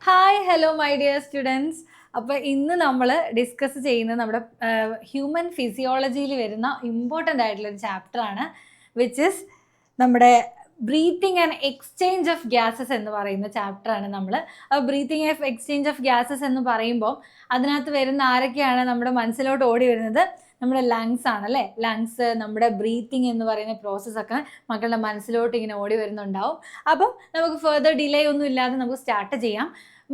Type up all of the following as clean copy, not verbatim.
Hi hello my dear students. അപ്പോൾ ഇന്ന് നമ്മൾ ഡിസ്കസ് ചെയ്യുന്നത് നമ്മുടെ ഹ്യൂമൻ ഫിസിയോളജിയിൽ വരുന്ന ഇമ്പോർട്ടൻ്റ് ആയിട്ടുള്ളൊരു ചാപ്റ്ററാണ്, വിച്ച് ഇസ് നമ്മുടെ breathing and exchange of gases എന്ന് പറയുന്ന ചാപ്റ്ററാണ് നമ്മൾ. Breathing and exchange of gases എന്ന് പറയുമ്പോൾ അതിനകത്ത് വരുന്ന ആരൊക്കെയാണ് നമ്മുടെ മനസ്സിലോട്ട് ഓടി വരുന്നത്? നമ്മുടെ ലങ്സ് ആണ് അല്ലേ. ലങ്സ്, നമ്മുടെ ബ്രീത്തിങ് എന്ന് പറയുന്ന പ്രോസസ്സൊക്കെ മക്കളുടെ മനസ്സിലോട്ട് ഇങ്ങനെ ഓടി വരുന്നുണ്ടാവും. അപ്പം നമുക്ക് ഫെർദർ ഡിലേ ഒന്നും ഇല്ലാതെ നമുക്ക് സ്റ്റാർട്ട് ചെയ്യാം.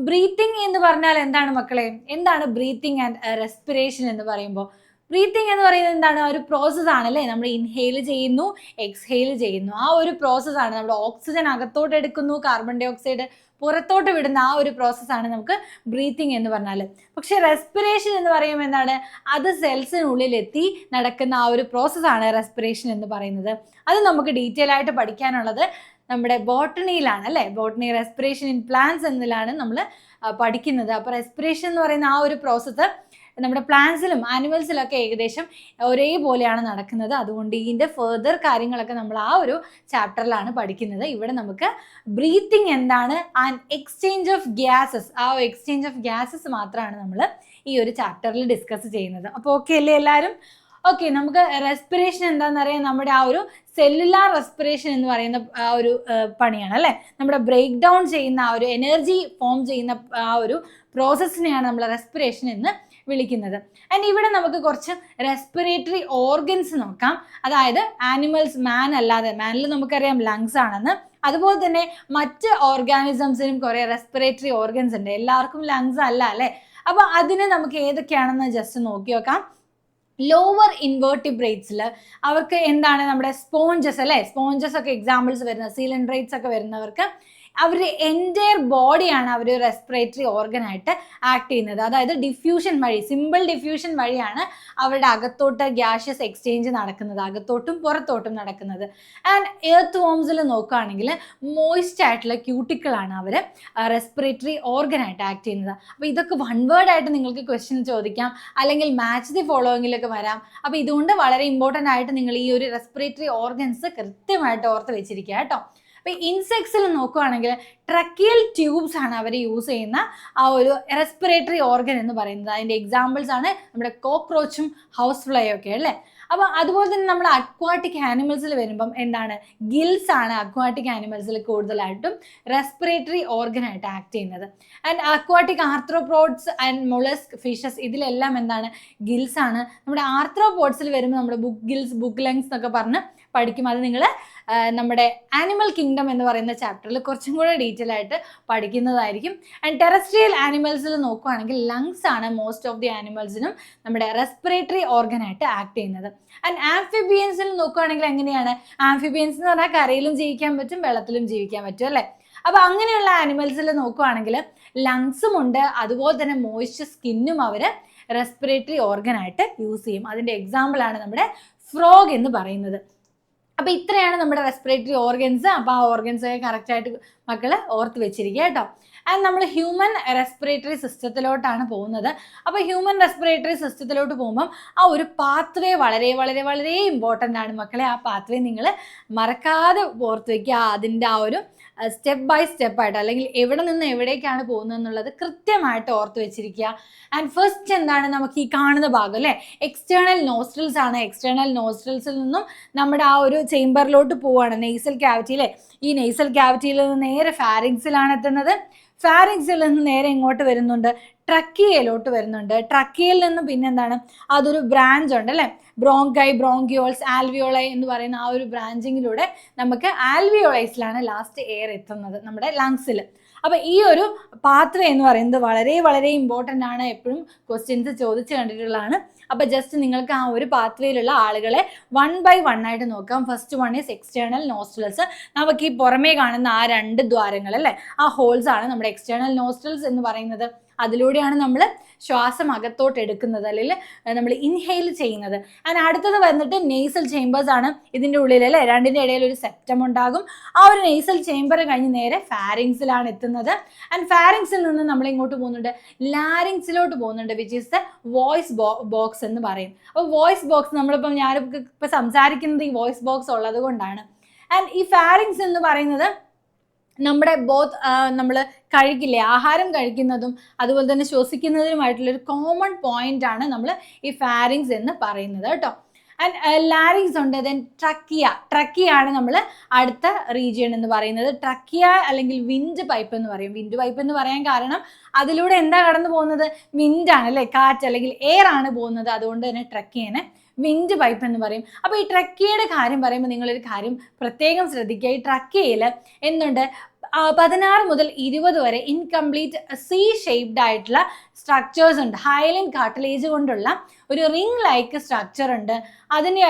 ബ്രീത്തിങ് എന്ന് പറഞ്ഞാൽ എന്താണ് മക്കളെ? എന്താണ് ബ്രീത്തിങ് ആൻഡ് റെസ്പിറേഷൻ എന്ന് പറയുമ്പോൾ? ബ്രീത്തിങ് എന്ന് പറയുന്നത് എന്താണ്? ഒരു പ്രോസസ് ആണല്ലേ. നമ്മൾ ഇൻഹെയിൽ ചെയ്യുന്നു, എക്സ്ഹെയിൽ ചെയ്യുന്നു. ആ ഒരു പ്രോസസ്സാണ്. നമ്മുടെ ഓക്സിജൻ അകത്തോട്ട് എടുക്കുന്നു, കാർബൺ ഡൈ ഓക്സൈഡ് പുറത്തോട്ട് വിടുന്ന ആ ഒരു പ്രോസസ്സാണ് നമുക്ക് ബ്രീത്തിങ് എന്ന് പറഞ്ഞാൽ. പക്ഷെ റെസ്പിറേഷൻ എന്ന് പറയുമ്പോൾ എന്താണ്? അത് സെൽസിനുള്ളിലെത്തി നടക്കുന്ന ആ ഒരു പ്രോസസ്സാണ് റെസ്പിറേഷൻ എന്ന് പറയുന്നത്. അത് നമുക്ക് ഡീറ്റെയിൽ ആയിട്ട് പഠിക്കാനുള്ളത് നമ്മുടെ ബോട്ടണിയിലാണ് അല്ലേ. ബോട്ടണി റെസ്പിറേഷൻ ഇൻ പ്ലാന്റ്സ് എന്നതിലാണ് നമ്മൾ പഠിക്കുന്നത്. അപ്പോൾ റെസ്പിറേഷൻ എന്ന് പറയുന്ന ആ ഒരു പ്രോസസ്സ് നമ്മുടെ പ്ലാന്റ്സിലും ആനിമൽസിലൊക്കെ ഏകദേശം ഒരേപോലെയാണ് നടക്കുന്നത്. അതുകൊണ്ട് ഇതിൻ്റെ ഫെർദർ കാര്യങ്ങളൊക്കെ നമ്മൾ ആ ഒരു ചാപ്റ്ററിലാണ് പഠിക്കുന്നത്. ഇവിടെ നമുക്ക് ബ്രീത്തിങ് എന്താണ് ആൻഡ് എക്സ്ചേഞ്ച് ഓഫ് ഗ്യാസസ്, ആ എക്സ്ചേഞ്ച് ഓഫ് ഗ്യാസസ് മാത്രമാണ് നമ്മൾ ഈ ഒരു ചാപ്റ്ററിൽ ഡിസ്കസ് ചെയ്യുന്നത്. അപ്പോൾ ഓക്കെ അല്ലേ എല്ലാവരും? ഓക്കെ, നമുക്ക് റെസ്പിറേഷൻ എന്താണെന്ന് അറിയാം. നമ്മുടെ ആ ഒരു സെല്ലുലാർ റെസ്പിറേഷൻ എന്ന് പറയുന്ന ആ ഒരു പണിയാണ് അല്ലേ. നമ്മുടെ ബ്രേക്ക് ഡൗൺ ചെയ്യുന്ന ആ ഒരു എനർജി ഫോം ചെയ്യുന്ന ആ ഒരു പ്രോസസ്സിനെയാണ് നമ്മൾ റെസ്പിറേഷൻ എന്ന് വിളിക്കുന്നത്. ആൻഡ് ഇവിടെ നമുക്ക് കുറച്ച് റെസ്പിറേറ്ററി ഓർഗൻസ് നോക്കാം. അതായത് ആനിമൽസ്, മാൻ അല്ലാതെ, മാനിൽ നമുക്കറിയാം ലങ്സ് ആണെന്ന്, അതുപോലെ തന്നെ മറ്റ് ഓർഗാനിസംസിനും കുറേ റെസ്പിറേറ്ററി ഓർഗൻസ് ഉണ്ട്. എല്ലാവർക്കും ലങ്സ് അല്ല അല്ലേ. അപ്പോൾ അതിന് നമുക്ക് ഏതൊക്കെയാണെന്ന് ജസ്റ്റ് നോക്കി നോക്കാം. ലോവർ ഇൻവേർട്ടിബ്രേറ്റ്സിൽ അവർക്ക് എന്താണ്? നമ്മുടെ സ്പോഞ്ചസ് അല്ലേ. സ്പോഞ്ചസ് ഒക്കെ എക്സാമ്പിൾസ് വരുന്ന സീലൻഡ്രേറ്റ്സ് ഒക്കെ വരുന്നവർക്ക് അവരുടെ എൻറ്റയർ ബോഡിയാണ് അവർ റെസ്പിറേറ്ററി ഓർഗനായിട്ട് ആക്ട് ചെയ്യുന്നത്. അതായത് ഡിഫ്യൂഷൻ വഴി, സിമ്പിൾ ഡിഫ്യൂഷൻ വഴിയാണ് അവരുടെ അകത്തോട്ട് ഗ്യാഷ്യസ് എക്സ്ചേഞ്ച് നടക്കുന്നത്, അകത്തോട്ടും പുറത്തോട്ടും നടക്കുന്നത്. ആൻഡ് എർത്ത് വോംസിൽ നോക്കുകയാണെങ്കിൽ മോയിസ്റ്റ് ആയിട്ടുള്ള ക്യൂട്ടിക്കിളാണ് അവർ റെസ്പിറേറ്ററി ഓർഗനായിട്ട് ആക്ട് ചെയ്യുന്നത്. അപ്പോൾ ഇതൊക്കെ വൺ വേർഡ് ആയിട്ട് നിങ്ങൾക്ക് ക്വസ്റ്റ്യൻ ചോദിക്കാം, അല്ലെങ്കിൽ മാച്ച് ദി ഫോളോയിങ്ങിലൊക്കെ വരാം. അപ്പോൾ ഇതുകൊണ്ട് വളരെ ഇമ്പോർട്ടൻ്റ് ആയിട്ട് നിങ്ങൾ ഈ ഒരു റെസ്പിറേറ്ററി ഓർഗൻസ് കൃത്യമായിട്ട് ഓർത്ത് വെച്ചിരിക്കുക കേട്ടോ. അപ്പോൾ ഇൻസെക്ട്സിൽ നോക്കുകയാണെങ്കിൽ ട്രക്കിയൽ ട്യൂബ്സ് ആണ് അവർ യൂസ് ചെയ്യുന്ന ആ ഒരു റെസ്പിറേറ്ററി ഓർഗൻ എന്ന് പറയുന്നത്. അതിൻ്റെ എക്സാമ്പിൾസ് ആണ് നമ്മുടെ കോക്രോച്ചും ഹൗസ് ഫ്ലൈ ഒക്കെ അല്ലേ. അപ്പോൾ അതുപോലെ തന്നെ നമ്മൾ അക്വാട്ടിക് ആനിമൽസിൽ വരുമ്പം എന്താണ്? ഗിൽസ് ആണ് അക്വാട്ടിക് ആനിമൽസിൽ കൂടുതലായിട്ടും റെസ്പിറേറ്ററി ഓർഗനായിട്ട് ആക്ട് ചെയ്യുന്നത്. And aquatic arthropods and mollusc fishes ഇതിലെല്ലാം എന്താണ്? ഗിൽസ് ആണ്. നമ്മുടെ ആർത്രോപോഡ്സിൽ വരുമ്പോൾ നമ്മുടെ ബുക്ക് ഗിൽസ്, ബുക്ക് ലങ്സ് എന്നൊക്കെ പറഞ്ഞ് പഠിക്കും. അത് നിങ്ങൾ നമ്മുടെ ആനിമൽ കിങ്ഡം എന്ന് പറയുന്ന ചാപ്റ്ററിൽ കുറച്ചും കൂടെ ഡീറ്റെയിൽ ആയിട്ട് പഠിക്കുന്നതായിരിക്കും. ആൻഡ് ടെറസ്ട്രിയൽ ആനിമൽസിൽ നോക്കുകയാണെങ്കിൽ ലങ്സ് ആണ് മോസ്റ്റ് ഓഫ് ദി ആനിമൽസിനും നമ്മുടെ റെസ്പിറേറ്ററി ഓർഗനായിട്ട് ആക്ട് ചെയ്യുന്നത്. ആൻഡ് ആംഫിബിയൻസിൽ നോക്കുകയാണെങ്കിൽ എങ്ങനെയാണ്? ആംഫിബിയൻസ് എന്ന് പറഞ്ഞാൽ കരയിലും ജീവിക്കാൻ പറ്റും, വെള്ളത്തിലും ജീവിക്കാൻ പറ്റും അല്ലേ. അപ്പോൾ അങ്ങനെയുള്ള ആനിമൽസിൽ നോക്കുകയാണെങ്കിൽ ലങ്സും ഉണ്ട്, അതുപോലെ തന്നെ മോയ്സ്ചർ സ്കിന്നും അവർ റെസ്പിറേറ്ററി ഓർഗനായിട്ട് യൂസ് ചെയ്യും. അതിൻ്റെ എക്സാമ്പിളാണ് നമ്മുടെ ഫ്രോഗ് എന്ന് പറയുന്നത്. അപ്പോൾ ഇത്രയാണ് നമ്മുടെ റെസ്പിറേറ്ററി ഓർഗൻസ്. അപ്പോൾ ആ ഓർഗൻസ് ഒക്കെ കറക്റ്റായിട്ട് മക്കൾ ഓർത്ത് വെച്ചിരിക്കുക കേട്ടോ. ആൻഡ് നമ്മൾ ഹ്യൂമൻ റെസ്പിറേറ്ററി സിസ്റ്റത്തിലോട്ടാണ് പോകുന്നത്. അപ്പോൾ ഹ്യൂമൻ റെസ്പിറേറ്ററി സിസ്റ്റത്തിലോട്ട് പോകുമ്പം ആ ഒരു പാത്വേ വളരെ വളരെ വളരെ ഇമ്പോർട്ടൻ്റ് ആണ് മക്കളെ. ആ പാത്വേ നിങ്ങൾ മറക്കാതെ ഓർത്ത് വയ്ക്കുക. അതിൻ്റെ ആ ഒരു സ്റ്റെപ്പ് ബൈ സ്റ്റെപ്പായിട്ട്, അല്ലെങ്കിൽ എവിടെ നിന്ന് എവിടേക്കാണ് പോകുന്നത് എന്നുള്ളത് കൃത്യമായിട്ട് ഓർത്ത് വെച്ചിരിക്കുക. ആൻഡ് ഫസ്റ്റ് എന്താണ്? നമുക്ക് ഈ കാണുന്ന ഭാഗം അല്ലേ, എക്സ്റ്റേണൽ നോസ്ട്രിൽസ് ആണ്. എക്സ്റ്റേണൽ നോസ്ട്രിൽസിൽ നിന്നും നമ്മുടെ ആ ഒരു ചേംബറിലോട്ട് പോവുകയാണ്, നെയ്സൽ ക്യാവിറ്റിയിലെ. ഈ നെയ്സൽ ക്യാവിറ്റിയിൽ നിന്ന് നേരെ ഫാരിങ്സിലാണ് എത്തുന്നത്. ഫാരിങ്സിൽ നിന്ന് നേരെ ഇങ്ങോട്ട് വരുന്നുണ്ട്, ട്രക്കിയയിലോട്ട് വരുന്നുണ്ട്. ട്രക്കിയയിൽ നിന്ന് പിന്നെന്താണ്? അതൊരു ബ്രാഞ്ച് ഉണ്ട് അല്ലേ, ബ്രോങ്കൈ, ബ്രോങ്കിയോൾസ്, ആൽവിയോളൈ എന്ന് പറയുന്ന ആ ഒരു ബ്രാഞ്ചിങ്ങിലൂടെ നമുക്ക് ആൽവിയോളൈസിലാണ് ലാസ്റ്റ് എയർ എത്തുന്നത് നമ്മുടെ ലങ്സിൽ. അപ്പോൾ ഈ ഒരു പാത്വേ എന്ന് പറയുന്നത് വളരെ വളരെ ഇമ്പോർട്ടൻ്റ് ആണ്. എപ്പോഴും ക്വസ്റ്റ്യൻസ് ചോദിച്ച് കണ്ടിട്ടുള്ളതാണ്. അപ്പോൾ ജസ്റ്റ് നിങ്ങൾക്ക് ആ ഒരു പാത്വേയിലുള്ള ആളുകളെ വൺ ബൈ വൺ ആയിട്ട് നോക്കാം. First one is external nostrils. നമുക്ക് ഈ പുറമേ കാണുന്ന ആ രണ്ട് ദ്വാരങ്ങൾ അല്ലേ, ആ ഹോൾസ് ആണ് നമ്മുടെ എക്സ്റ്റേണൽ നോസ്ട്രൽസ് എന്ന് പറയുന്നത്. അതിലൂടെയാണ് നമ്മൾ ശ്വാസം അകത്തോട്ട് എടുക്കുന്നത്, അല്ലെങ്കിൽ നമ്മൾ ഇൻഹെയിൽ ചെയ്യുന്നത്. ആൻഡ് അടുത്തത് വന്നിട്ട് നെയ്സൽ ചേമ്പേഴ്സ് ആണ്. ഇതിൻ്റെ ഉള്ളിൽ അല്ലേ രണ്ടിൻ്റെ ഇടയിൽ ഒരു സെപ്റ്റം ഉണ്ടാകും. ആ ഒരു നെയ്സൽ ചേമ്പർ കഴിഞ്ഞ് നേരെ ഫാരിങ്സിലാണ് എത്തുന്നത്. ആൻഡ് ഫാരിങ്സിൽ നിന്ന് നമ്മൾ ഇങ്ങോട്ട് പോകുന്നുണ്ട്, ലാരിങ്സിലോട്ട് പോകുന്നുണ്ട്, which is the voice box എന്ന് പറയും. അപ്പോൾ വോയിസ് ബോക്സ് നമ്മളിപ്പം ഞാനിപ്പോൾ സംസാരിക്കുന്നത് ഈ വോയിസ് ബോക്സ് ഉള്ളത് കൊണ്ടാണ്. ആൻഡ് ഈ ഫാരിങ്സ് എന്ന് പറയുന്നത് നമ്മുടെ നമ്മൾ കഴിക്കില്ലേ, ആഹാരം കഴിക്കുന്നതും അതുപോലെ തന്നെ ശ്വസിക്കുന്നതിനുമായിട്ടുള്ളൊരു കോമൺ പോയിന്റ് ആണ് നമ്മൾ ഈ ഫാരിങ്സ് എന്ന് പറയുന്നത് കേട്ടോ. ആൻഡ് ലാരിങ്സ് ഉണ്ട്, ദെൻ ട്രക്കിയ ആണ് നമ്മൾ അടുത്ത റീജിയൺ എന്ന് പറയുന്നത്. ട്രക്കിയ അല്ലെങ്കിൽ വിൻഡ് പൈപ്പ് എന്ന് പറയും. വിൻഡ് പൈപ്പ് എന്ന് പറയാൻ കാരണം അതിലൂടെ എന്താ കടന്നു പോകുന്നത്, വിൻഡാണ് അല്ലേ, കാറ്റ് അല്ലെങ്കിൽ എയർ ആണ് പോകുന്നത്. അതുകൊണ്ട് തന്നെ ട്രക്കിയനെ വിൻഡ് പൈപ്പ് എന്ന് പറയും. അപ്പോൾ ഈ ട്രക്കിയയുടെ കാര്യം പറയുമ്പോൾ നിങ്ങളൊരു കാര്യം പ്രത്യേകം ശ്രദ്ധിക്കുക. ഈ ട്രക്കിയയിൽ എന്തുണ്ട്, 16 മുതൽ 20 വരെ ഇൻകംപ്ലീറ്റ് സി ഷേപ്ഡ് ആയിട്ടുള്ള സ്ട്രക്ചേഴ്സ് ഉണ്ട്. ഹൈലൈൻ കാർട്ടിലേജ് കൊണ്ടുള്ള ഒരു റിംഗ് ലൈക്ക് സ്ട്രക്ചർ ഉണ്ട്. അതിന്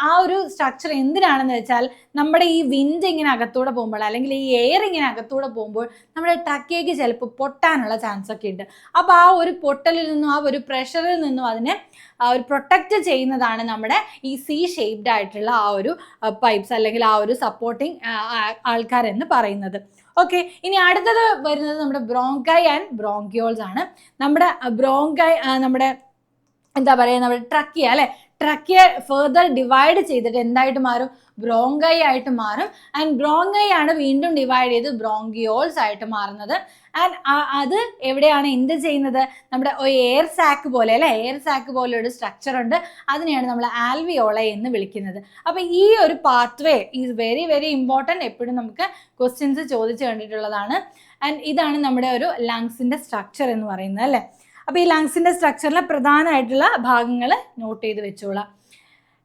ആ ഒരു സ്ട്രക്ചർ എന്തിനാണെന്ന് വെച്ചാൽ നമ്മുടെ ഈ വിൻഡ് ഇങ്ങനെ അകത്തൂടെ പോകുമ്പോൾ അല്ലെങ്കിൽ ഈ എയർ ഇങ്ങനെ അകത്തൂടെ പോകുമ്പോൾ നമ്മുടെ ട്രക്കിയയ്ക്ക് ചിലപ്പോൾ പൊട്ടാനുള്ള ചാൻസ് ഒക്കെ ഉണ്ട്. അപ്പോൾ ആ ഒരു പൊട്ടലിൽ നിന്നും ആ ഒരു പ്രഷറിൽ നിന്നും അതിനെ ഒരു പ്രൊട്ടക്റ്റ് ചെയ്യുന്നതാണ് നമ്മുടെ ഈ സി ഷേപ്ഡ് ആയിട്ടുള്ള ആ ഒരു പൈപ്സ് അല്ലെങ്കിൽ ആ ഒരു സപ്പോർട്ടിങ് ആൾക്കാരെന്ന് പറയുന്നത്. ഓക്കെ, ഇനി അടുത്തത് വരുന്നത് നമ്മുടെ ബ്രോങ്കൈ ആൻഡ് ബ്രോങ്കിയോൾസ് ആണ്. നമ്മുടെ ബ്രോങ്കൈ നമ്മുടെ എന്താ പറയുക, നമ്മുടെ ട്രക്കിയ അല്ലെ, ട്രക്കിയ ഫെർദർ ഡിവൈഡ് ചെയ്തിട്ട് എന്തായിട്ട് മാറും, ബ്രോങ്കൈ ആയിട്ട് മാറും. ആൻഡ് ബ്രോങ്കൈ ആണ് വീണ്ടും ഡിവൈഡ് ചെയ്ത് ബ്രോങ്കിയോൾസ് ആയിട്ട് മാറുന്നത്. ആൻഡ് അത് എവിടെയാണ് എൻഡ് ചെയ്യുന്നത്, നമ്മുടെ എയർ സാക്ക് പോലെ അല്ലെ, എയർ സാക്ക് പോലെ ഒരു സ്ട്രക്ചർ ഉണ്ട്. അതിനെയാണ് നമ്മൾ ആൽവിയോള എന്ന് വിളിക്കുന്നത്. അപ്പോൾ ഈ ഒരു pathway is very very important. എപ്പോഴും നമുക്ക് ക്വസ്റ്റ്യൻസ് ചോദിച്ചു കണ്ടിട്ടുള്ളതാണ്. ആൻഡ് ഇതാണ് നമ്മുടെ ഒരു ലങ്സിൻ്റെ സ്ട്രക്ചർ എന്ന് പറയുന്നത് അല്ലേ. അപ്പോൾ ഈ ലങ്സിൻ്റെ സ്ട്രക്ചറിലെ പ്രധാനമായിട്ടുള്ള ഭാഗങ്ങൾ നോട്ട് ചെയ്ത് വെച്ചോളാം.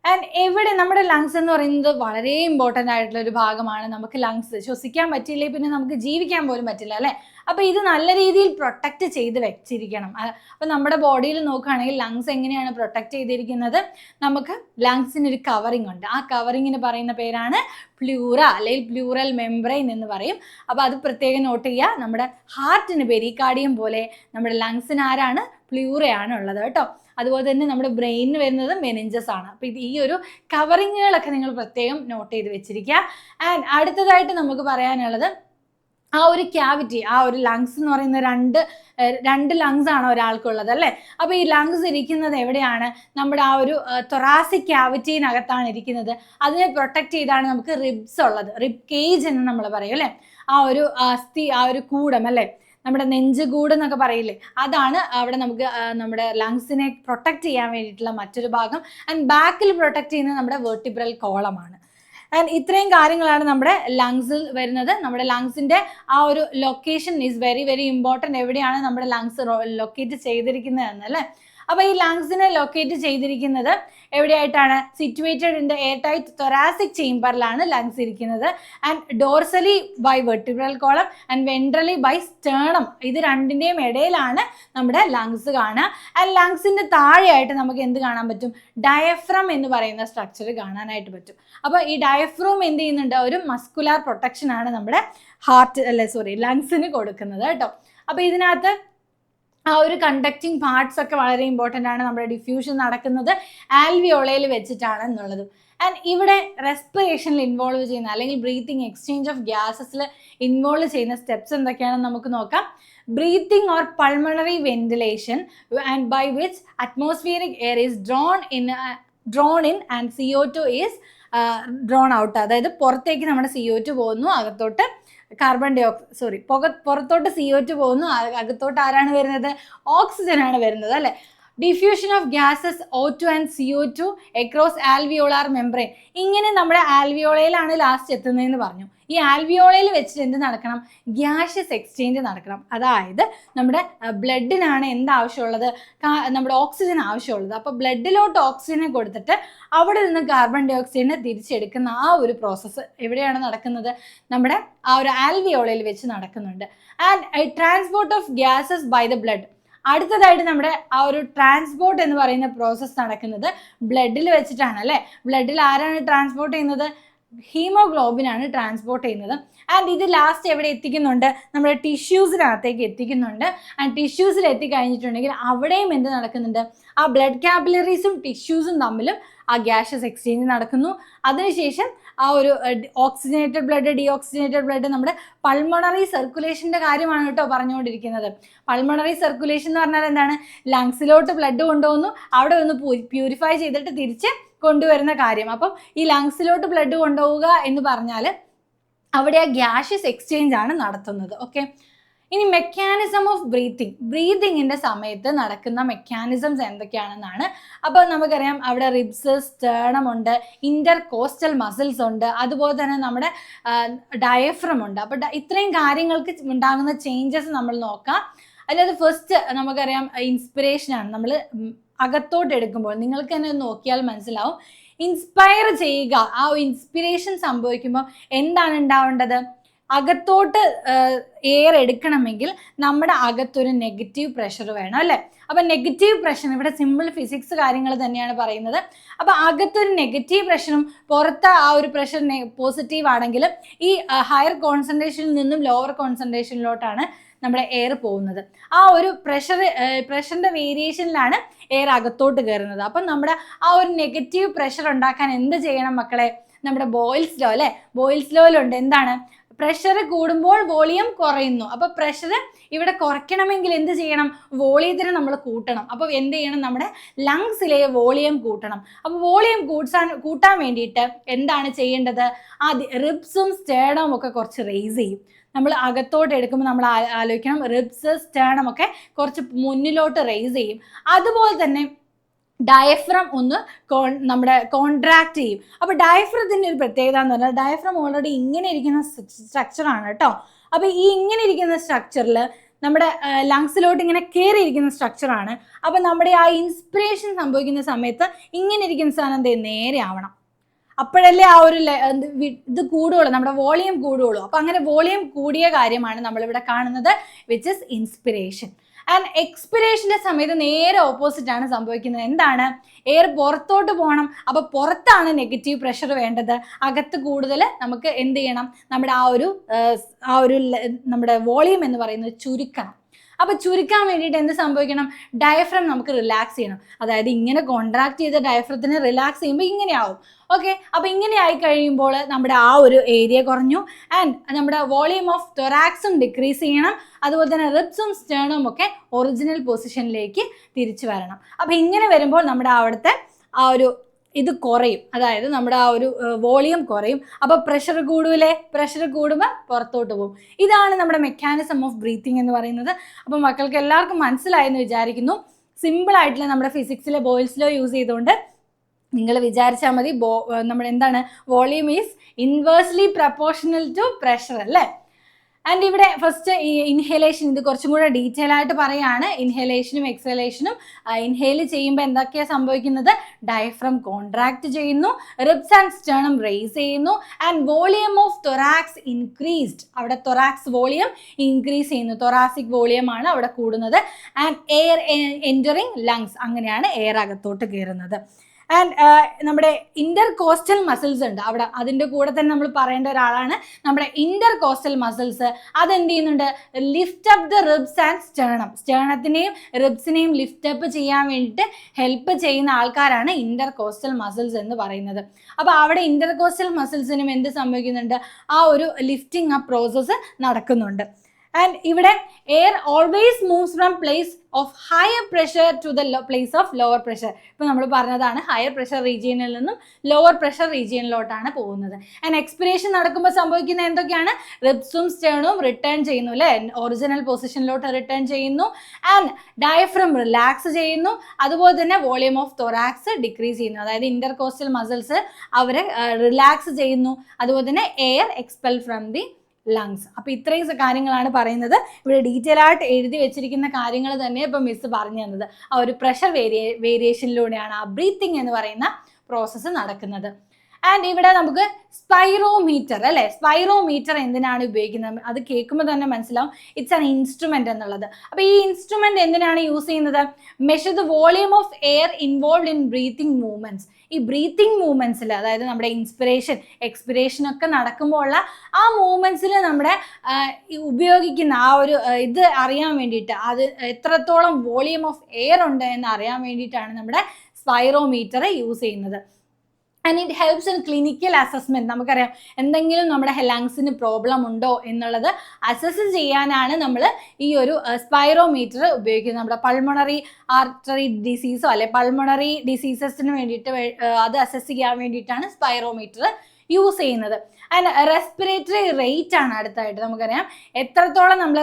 ആൻഡ് എവിടെ നമ്മുടെ ലങ്സ് എന്ന് പറയുന്നത് വളരെ ഇമ്പോർട്ടൻ്റ് ആയിട്ടുള്ള ഒരു ഭാഗമാണ്. നമുക്ക് ലങ്സ് ശ്വസിക്കാൻ പറ്റിയില്ലേ പിന്നെ നമുക്ക് ജീവിക്കാൻ പോലും പറ്റില്ല അല്ലേ. അപ്പോൾ ഇത് നല്ല രീതിയിൽ പ്രൊട്ടക്റ്റ് ചെയ്ത് വെച്ചിരിക്കണം. അപ്പോൾ നമ്മുടെ ബോഡിയിൽ നോക്കുകയാണെങ്കിൽ ലങ്സ് എങ്ങനെയാണ് പ്രൊട്ടക്റ്റ് ചെയ്തിരിക്കുന്നത്, നമുക്ക് ലങ്സിനൊരു കവറിങ് ഉണ്ട്. ആ കവറിങ്ങിന് പറയുന്ന പേരാണ് പ്ലൂറ അല്ലെങ്കിൽ പ്ലൂറൽ മെംബ്രെയിൻ എന്ന് പറയും. അപ്പോൾ അത് പ്രത്യേകം നോട്ട് ചെയ്യുക. നമ്മുടെ ഹാർട്ടിന് പെരികാർഡിയം പോലെ നമ്മുടെ ലങ്സിന് ആരാണ്, പ്ലൂറയാണ് ഉള്ളത് കേട്ടോ. അതുപോലെ തന്നെ നമ്മുടെ ബ്രെയിനിന് വരുന്നത് മെനിഞ്ചസ് ആണ്. അപ്പോൾ ഈ ഒരു കവറിങ്ങുകളൊക്കെ നിങ്ങൾ പ്രത്യേകം നോട്ട് ചെയ്ത് വെച്ചിരിക്കുക. ആൻഡ് അടുത്തതായിട്ട് നമുക്ക് പറയാനുള്ളത് ആ ഒരു ക്യാവിറ്റി, ആ ഒരു ലങ്സ് എന്ന് പറയുന്ന രണ്ട് ലങ്സ് ആണ് ഒരാൾക്കുള്ളത് അല്ലേ. അപ്പോൾ ഈ ലങ്സ് ഇരിക്കുന്നത് എവിടെയാണ്, നമ്മുടെ ആ ഒരു തൊറാസിക് ക്യാവിറ്റിനകത്താണ് ഇരിക്കുന്നത്. അതിനെ പ്രൊട്ടക്റ്റ് ചെയ്താണ് നമുക്ക് റിബ്സ് ഉള്ളത്. റിബ് കേജ് എന്ന് നമ്മൾ പറയും അല്ലേ. ആ ഒരു അസ്ഥി, ആ ഒരു കൂടം അല്ലേ, നമ്മുടെ നെഞ്ചുകൂട് എന്നൊക്കെ പറയില്ലേ, അതാണ് അവിടെ നമുക്ക് നമ്മുടെ ലങ്സിനെ പ്രൊട്ടക്റ്റ് ചെയ്യാൻ വേണ്ടിയിട്ടുള്ള മറ്റൊരു ഭാഗം. ആൻഡ് ബാക്കിൽ പ്രൊട്ടക്റ്റ് ചെയ്യുന്നത് നമ്മുടെ വെർട്ടിബ്രൽ കോളമാണ്. ആൻഡ് ഇത്രയും കാര്യങ്ങളാണ് നമ്മുടെ ലങ്സിൽ വരുന്നത്. നമ്മുടെ ലങ്സിൻ്റെ ആ ഒരു location is very very important. എവിടെയാണ് നമ്മുടെ ലങ്സ് ലൊക്കേറ്റ് ചെയ്തിരിക്കുന്നത് എന്നല്ലേ. അപ്പോൾ ഈ ലങ്സിനെ ലൊക്കേറ്റ് ചെയ്തിരിക്കുന്നത് എവിടെയായിട്ടാണ്, situated in the air tight thoracic ചേംബറിലാണ് ലങ്സ് ഇരിക്കുന്നത്. And dorsally by vertebral column and ventrally by sternum. ഇത് രണ്ടിൻ്റെയും ഇടയിലാണ് നമ്മുടെ ലങ്സ് കാണുക. ആൻഡ് ലങ്സിൻ്റെ താഴെയായിട്ട് നമുക്ക് എന്ത് കാണാൻ പറ്റും, ഡയഫ്രം എന്ന് പറയുന്ന സ്ട്രക്ചർ കാണാനായിട്ട് പറ്റും. അപ്പോൾ ഈ ഡയഫ്രം എന്ത് ചെയ്യുന്നുണ്ട്, ഒരു മസ്കുലാർ പ്രൊട്ടക്ഷൻ ആണ് നമ്മുടെ ലങ്സിന് കൊടുക്കുന്നത് കേട്ടോ. അപ്പോൾ ഇതിനകത്ത് ആ ഒരു കണ്ടക്റ്റിംഗ് പാർട്സ് ഒക്കെ വളരെ ഇമ്പോർട്ടൻ്റ് ആണ്. നമ്മുടെ ഡിഫ്യൂഷൻ നടക്കുന്നത് ആൽവിയോളയിൽ വെച്ചിട്ടാണ് എന്നുള്ളത്. ആൻഡ് ഇവിടെ റെസ്പിറേഷനിൽ ഇൻവോൾവ് ചെയ്യുന്ന അല്ലെങ്കിൽ ബ്രീത്തിങ് എക്സ്ചേഞ്ച് ഓഫ് ഗ്യാസസിൽ ഇൻവോൾവ് ചെയ്യുന്ന സ്റ്റെപ്സ് എന്തൊക്കെയാണെന്ന് നമുക്ക് നോക്കാം. Breathing or pulmonary ventilation and by which atmospheric air is drawn in and CO2 is drawn out. അതായത് പുറത്തേക്ക് നമ്മുടെ CO2 പോകുന്നു, അകത്തോട്ട് പുറത്തോട്ട് CO2 പോകുന്നു, അകത്തോട്ട് ആരാണ് വരുന്നത്, ഓക്സിജൻ ആണ് വരുന്നത് അല്ലേ. Diffusion of gases O2 and CO2 across alveolar membrane. ഇങ്ങനെ നമ്മുടെ ആൽവിയോളയിലാണ് ലാസ്റ്റ് എത്തുന്നതെന്ന് പറഞ്ഞു. ഈ ആൽവിയോളയിൽ വെച്ചിട്ട് എന്ത് നടക്കണം, ഗ്യാഷ്യസ് എക്സ്ചേഞ്ച് നടക്കണം. അതായത് നമ്മുടെ ബ്ലഡിനാണ് എന്താവശ്യമുള്ളത്, നമ്മുടെ ഓക്സിജൻ ആവശ്യമുള്ളത്. അപ്പോൾ ബ്ലഡിലോട്ട് ഓക്സിജനെ കൊടുത്തിട്ട് അവിടെ നിന്ന് കാർബൺ ഡൈ ഓക്സൈഡിനെ തിരിച്ചെടുക്കുന്ന ആ ഒരു പ്രോസസ്സ് എവിടെയാണ് നടക്കുന്നത്, നമ്മുടെ ആ ഒരു ആൽവിയോളയിൽ വെച്ച് നടക്കുന്നുണ്ട്. And transport of gases by the blood. അടുത്തതായിട്ട് നമ്മുടെ ആ ഒരു ട്രാൻസ്പോർട്ട് എന്ന് പറയുന്ന പ്രോസസ്സ് നടക്കുന്നത് ബ്ലഡിൽ വെച്ചിട്ടാണ് അല്ലേ. ബ്ലഡിൽ ആരാണ് ട്രാൻസ്പോർട്ട് ചെയ്യുന്നത്, ഹീമോഗ്ലോബിൻ ആണ് ട്രാൻസ്പോർട്ട് ചെയ്യുന്നത്. ആൻഡ് ഇത് ലാസ്റ്റ് എവിടെ എത്തിക്കുന്നുണ്ട്, നമ്മുടെ ടിഷ്യൂസിനകത്തേക്ക് എത്തിക്കുന്നുണ്ട്. ആൻഡ് ടിഷ്യൂസിൽ എത്തിക്കഴിഞ്ഞിട്ടുണ്ടെങ്കിൽ അവിടെയും എന്ത് നടക്കുന്നുണ്ട്, ആ ബ്ലഡ് കാപ്പിലറീസും ടിഷ്യൂസും തമ്മിലും ആ ഗ്യാഷ്യസ് എക്സ്ചേഞ്ച് നടക്കുന്നു. അതിനുശേഷം ആ ഒരു ഓക്സിജനേറ്റഡ് ബ്ലഡ്, ഡീഓക്സിജനേറ്റഡ് ബ്ലഡ്, നമ്മുടെ പൾമണറി സർക്കുലേഷൻ്റെ കാര്യമാണ് കേട്ടോ പറഞ്ഞുകൊണ്ടിരിക്കുന്നത്. പൾമണറി സർക്കുലേഷൻ എന്ന് പറഞ്ഞാൽ എന്താണ്, ലങ്സിലോട്ട് ബ്ലഡ് കൊണ്ടുപോകുന്നു, അവിടെ ഒന്ന് പ്യൂരിഫൈ ചെയ്തിട്ട് തിരിച്ച് കൊണ്ടുവരുന്ന കാര്യം. അപ്പം ഈ ലങ്സിലോട്ട് ബ്ലഡ് കൊണ്ടുപോവുക എന്ന് പറഞ്ഞാൽ അവിടെ ആ ഗ്യാഷ്യസ് എക്സ്ചേഞ്ച് ആണ് നടത്തുന്നത്. ഓക്കെ, ഇനി മെക്കാനിസം ഓഫ് ബ്രീതിങ്ങിന്റെ സമയത്ത് നടക്കുന്ന മെക്കാനിസംസ് എന്തൊക്കെയാണെന്നാണ്. അപ്പോൾ നമുക്കറിയാം അവിടെ റിബ്സ്, സ്റ്റേർണം ഉണ്ട്, ഇന്റർ കോസ്റ്റൽ മസിൽസ് ഉണ്ട്, അതുപോലെ തന്നെ നമ്മുടെ ഡയഫ്രം ഉണ്ട്. അപ്പോൾ ഇത്രയും കാര്യങ്ങൾക്ക് ഉണ്ടാകുന്ന ചേഞ്ചസ് നമ്മൾ നോക്കാം. അല്ലാതെ ഫസ്റ്റ് നമുക്കറിയാം ഇൻസ്പിറേഷനാണ്. നമ്മൾ അകത്തോട്ട് എടുക്കുമ്പോൾ നിങ്ങൾക്ക് തന്നെ നോക്കിയാൽ മനസ്സിലാവും, ഇൻസ്പയർ ചെയ്യുക, ആ ഇൻസ്പിറേഷൻ സംഭവിക്കുമ്പോൾ എന്താണ് ഉണ്ടാവേണ്ടത്? അകത്തോട്ട് എയർ എടുക്കണമെങ്കിൽ നമ്മുടെ അകത്തൊരു നെഗറ്റീവ് പ്രഷർ വേണം അല്ലേ? അപ്പൊ നെഗറ്റീവ് പ്രഷർ, ഇവിടെ സിമ്പിൾ ഫിസിക്സ് കാര്യങ്ങൾ തന്നെയാണ് പറയുന്നത്. അപ്പൊ അകത്തൊരു നെഗറ്റീവ് പ്രഷറും പുറത്ത് ആ ഒരു പ്രഷർ പോസിറ്റീവ് ആണെങ്കിൽ ഈ ഹയർ കോൺസെൻട്രേഷനിൽ നിന്നും ലോവർ കോൺസെൻട്രേഷനിലോട്ടാണ് നമ്മുടെ എയർ പോകുന്നത്. ആ ഒരു പ്രഷറിന്റെ വേരിയേഷനിലാണ് എയർ അകത്തോട്ട് കയറുന്നത്. അപ്പം നമ്മുടെ ആ ഒരു നെഗറ്റീവ് പ്രഷർ ഉണ്ടാക്കാൻ എന്ത് ചെയ്യണം മക്കളെ? നമ്മുടെ ബോയിൽസ് ലോ അല്ലെ, ബോയിൽസ് ലോയിലുണ്ട് എന്താണ്? പ്രഷർ കൂടുമ്പോൾ വോളിയം കുറയുന്നു. അപ്പൊ പ്രഷർ ഇവിടെ കുറയ്ക്കണമെങ്കിൽ എന്ത് ചെയ്യണം? വോളിയത്തിനെ നമ്മൾ കൂട്ടണം. അപ്പോൾ എന്ത് ചെയ്യണം? നമ്മുടെ ലങ്സിലെ വോളിയം കൂട്ടണം. അപ്പോൾ വോളിയം കൂട്ടാൻ വേണ്ടിയിട്ട് എന്താണ് ചെയ്യേണ്ടത്? ആ റിബ്സും സ്റ്റേർണവും ഒക്കെ കുറച്ച് റേസ് ചെയ്യും. നമ്മൾ അകത്തോട്ട് എടുക്കുമ്പോൾ നമ്മൾ ആലോചിക്കണം, റിബ്സ് സ്റ്റേർണം ഒക്കെ കുറച്ച് മുന്നിലോട്ട് റേസ് ചെയ്യും. അതുപോലെ തന്നെ ഡയഫ്രം ഒന്ന് നമ്മുടെ കോൺട്രാക്ട് ചെയ്യും. അപ്പോൾ ഡയഫ്രത്തിൻ്റെ ഒരു പ്രത്യേകത എന്ന് പറഞ്ഞാൽ, ഡയഫ്രം ഓൾറെഡി ഇങ്ങനെ ഇരിക്കുന്ന സ്ട്രക്ചറാണ് കേട്ടോ. അപ്പോൾ ഈ ഇങ്ങനെ ഇരിക്കുന്ന സ്ട്രക്ചറിൽ നമ്മുടെ ലങ്സിലോട്ട് ഇങ്ങനെ കയറിയിരിക്കുന്ന സ്ട്രക്ചറാണ്. അപ്പോൾ നമ്മുടെ ആ ഇൻസ്പിറേഷൻ സംഭവിക്കുന്ന സമയത്ത് ഇങ്ങനെ ഇരിക്കുന്ന സാധനം നേരെ ആവണം. അപ്പോഴല്ലേ ആ ഒരു ഇത് കൂടുകയുള്ളൂ, നമ്മുടെ വോളിയം കൂടുകയുള്ളൂ. അപ്പോൾ അങ്ങനെ വോളിയം കൂടിയ കാര്യമാണ് നമ്മളിവിടെ കാണുന്നത്, വിച്ച് ഇസ് ഇൻസ്പിറേഷൻ. ആൻഡ് എക്സ്പിറേഷൻ്റെ സമയത്ത് നേരെ ഓപ്പോസിറ്റ് ആണ് സംഭവിക്കുന്നത്. എന്താണ്? എയർ പുറത്തോട്ട് പോകണം. അപ്പോൾ പുറത്താണ് നെഗറ്റീവ് പ്രഷർ വേണ്ടത്. അകത്ത് കൂടുതൽ നമുക്ക് എന്ത് ചെയ്യണം? നമ്മുടെ ആ ഒരു നമ്മുടെ വോളിയം എന്ന് പറയുന്നത് ചുരുക്കണം. അപ്പോൾ ചുരുക്കാൻ വേണ്ടിയിട്ട് എന്ത് സംഭവിക്കണം? ഡയഫ്രം നമുക്ക് റിലാക്സ് ചെയ്യണം. അതായത് ഇങ്ങനെ കോൺട്രാക്ട് ചെയ്ത ഡയഫ്രത്തിനെ റിലാക്സ് ചെയ്യുമ്പോൾ ഇങ്ങനെയാവും. ഓക്കെ, അപ്പോൾ ഇങ്ങനെ ആയി കഴിയുമ്പോൾ നമ്മുടെ ആ ഒരു ഏരിയ കുറഞ്ഞു. ആൻഡ് നമ്മുടെ വോളിയം ഓഫ് തൊറാക്സും ഡിക്രീസ് ചെയ്യണം. അതുപോലെ തന്നെ റിബ്സും സ്റ്റേർണും ഒക്കെ ഒറിജിനൽ പൊസിഷനിലേക്ക് തിരിച്ചു വരണം. അപ്പോൾ ഇങ്ങനെ വരുമ്പോൾ നമ്മുടെ അവിടുത്തെ ആ ഒരു ഇത് കുറയും, അതായത് നമ്മുടെ ആ ഒരു വോളിയം കുറയും. അപ്പോൾ പ്രഷർ കൂടൂലേ? പ്രഷർ കൂടുമ്പോൾ പുറത്തോട്ട് പോകും. ഇതാണ് നമ്മുടെ മെക്കാനിസം ഓഫ് ബ്രീത്തിങ് എന്ന് പറയുന്നത്. അപ്പോൾ മക്കൾക്ക് എല്ലാവർക്കും മനസ്സിലായെന്ന് വിചാരിക്കുന്നു. സിമ്പിൾ ആയിട്ടുള്ള നമ്മുടെ ഫിസിക്സിലെ ബോയിൽസ് ലോ യൂസ് ചെയ്തുകൊണ്ട് നിങ്ങൾ വിചാരിച്ചാൽ മതി, നമ്മുടെ എന്താണ്? Volume is inversely proportional to pressure അല്ലേ? ആൻഡ് ഇവിടെ ഫസ്റ്റ് ഈ ഇൻഹേലേഷൻ, ഇത് കുറച്ചും കൂടെ ഡീറ്റെയിൽ ആയിട്ട് പറയാണ്. ഇൻഹേലേഷനും എക്സലേഷനും. ഇൻഹേൽ ചെയ്യുമ്പോൾ എന്തൊക്കെയാണ് സംഭവിക്കുന്നത്? ഡയഫ്രം കോൺട്രാക്ട് ചെയ്യുന്നു, റിബ്സ് ആൻഡ് സ്റ്റേർണം റേസ് ചെയ്യുന്നു, and volume of thorax increased. അവിടെ തൊറാക്സ് വോളിയം ഇൻക്രീസ് ചെയ്യുന്നു, തൊറാസിക് വോളിയം ആണ് അവിടെ കൂടുന്നത്. ആൻഡ് എയർ എൻറ്ററിങ് ലങ്സ്, അങ്ങനെയാണ് എയർ അകത്തോട്ട് കയറുന്നത്. ആൻഡ് നമ്മുടെ ഇന്റർ കോസ്റ്റൽ മസിൽസ് ഉണ്ട് അവിടെ. അതിൻ്റെ കൂടെ തന്നെ നമ്മൾ പറയേണ്ട ഒരാളാണ് നമ്മുടെ ഇന്റർ കോസ്റ്റൽ മസിൽസ്. അതെന്ത് ചെയ്യുന്നുണ്ട്? Lift up the ribs and sternum. സ്റ്റേർണത്തിനെയും റിബ്സിനെയും ലിഫ്റ്റ് അപ്പ് ചെയ്യാൻ വേണ്ടിയിട്ട് ഹെൽപ്പ് ചെയ്യുന്ന ആൾക്കാരാണ് ഇന്റർ കോസ്റ്റൽ മസിൽസ് എന്ന് പറയുന്നത്. അപ്പോൾ അവിടെ ഇന്റർ കോസ്റ്റൽ മസിൽസിനും എന്ത് സംഭവിക്കുന്നുണ്ട്? ആ ഒരു ലിഫ്റ്റിംഗ് അപ്പ് പ്രോസസ്സ് നടക്കുന്നുണ്ട്. ആൻഡ് ഇവിടെ air always moves from place of higher pressure to the place of lower pressure. ഇപ്പോൾ നമ്മൾ പറഞ്ഞതാണ്, ഹയർ പ്രഷർ റീജിയനിൽ നിന്നും ലോവർ പ്രഷർ റീജിയനിലോട്ടാണ് പോകുന്നത്. ആൻഡ് എക്സ്പിറേഷൻ നടക്കുമ്പോൾ സംഭവിക്കുന്ന എന്തൊക്കെയാണ്? റിബ്സും സ്റ്റേർണും റിട്ടേൺ ചെയ്യുന്നു അല്ലേ, ഒറിജിനൽ പൊസിഷനിലോട്ട് റിട്ടേൺ ചെയ്യുന്നു. ആൻഡ് ഡയഫ്രം റിലാക്സ് ചെയ്യുന്നു. അതുപോലെ തന്നെ വോളിയം ഓഫ് തൊറാക്സ് ഡിക്രീസ് ചെയ്യുന്നു. അതായത് ഇന്റർ കോസ്റ്റൽ മസിൽസ് അവരെ റിലാക്സ് ചെയ്യുന്നു. അതുപോലെ തന്നെ air expel from the lungs. അപ്പോൾ ഇത്രയും കാര്യങ്ങളാണ് പറയുന്നത്. ഇവിടെ ഡീറ്റെയിൽ ആയിട്ട് എഴുതി വെച്ചിരിക്കുന്ന കാര്യങ്ങൾ തന്നെ ഇപ്പം മിസ് പറഞ്ഞു തന്നത്. ആ ഒരു പ്രഷർ വേരിയേഷനിലൂടെയാണ് ആ ബ്രീത്തിങ് എന്ന് പറയുന്ന പ്രോസസ്സ് നടക്കുന്നത്. ആൻഡ് ഇവിടെ നമുക്ക് സ്പൈറോമീറ്റർ അല്ലേ, സ്പൈറോമീറ്റർ എന്തിനാണ് ഉപയോഗിക്കുന്നത്? അത് കേൾക്കുമ്പോൾ തന്നെ മനസ്സിലാവും ഇറ്റ്സ് ആൻ ഇൻസ്ട്രുമെന്റ് എന്നുള്ളത്. അപ്പോൾ ഈ ഇൻസ്ട്രുമെന്റ് എന്തിനാണ് യൂസ് ചെയ്യുന്നത്? Measure the volume of air involve in breathing movements. ഈ ബ്രീത്തിങ് മൂവ്മെന്റ്സിൽ, അതായത് നമ്മുടെ ഇൻസ്പിറേഷൻ എക്സ്പിറേഷൻ ഒക്കെ നടക്കുമ്പോൾ ഉള്ള ആ മൂവ്മെന്റ്സിൽ നമ്മുടെ ഉപയോഗിക്കുന്ന ആ ഒരു ഇത് അറിയാൻ വേണ്ടിയിട്ട്, അത് എത്രത്തോളം വോളിയം ഓഫ് എയർ ഉണ്ട് എന്ന് അറിയാൻ വേണ്ടിയിട്ടാണ് നമ്മുടെ സ്പൈറോമീറ്റർ യൂസ് ചെയ്യുന്നത്. And it helps in clinical assessment. നമുക്കറിയാം എന്തെങ്കിലും നമ്മുടെ ലങ്സിന് പ്രോബ്ലം ഉണ്ടോ എന്നുള്ളത് അസസ് ചെയ്യാനാണ് നമ്മൾ ഈ ഒരു സ്പൈറോമീറ്റർ ഉപയോഗിക്കുന്നത്. നമ്മുടെ പൾമണറി ആർട്ടറി ഡിസീസോ അല്ലെ പൾമണറി ഡിസീസസിന് വേണ്ടിയിട്ട് അത് അസസ് ചെയ്യാൻ വേണ്ടിയിട്ടാണ് സ്പൈറോമീറ്റർ യൂസ് ചെയ്യുന്നത്. ആൻഡ് റെസ്പിറേറ്ററി റേറ്റ് ആണ് അടുത്തായിട്ട് നമുക്കറിയാം എത്രത്തോളം നമ്മൾ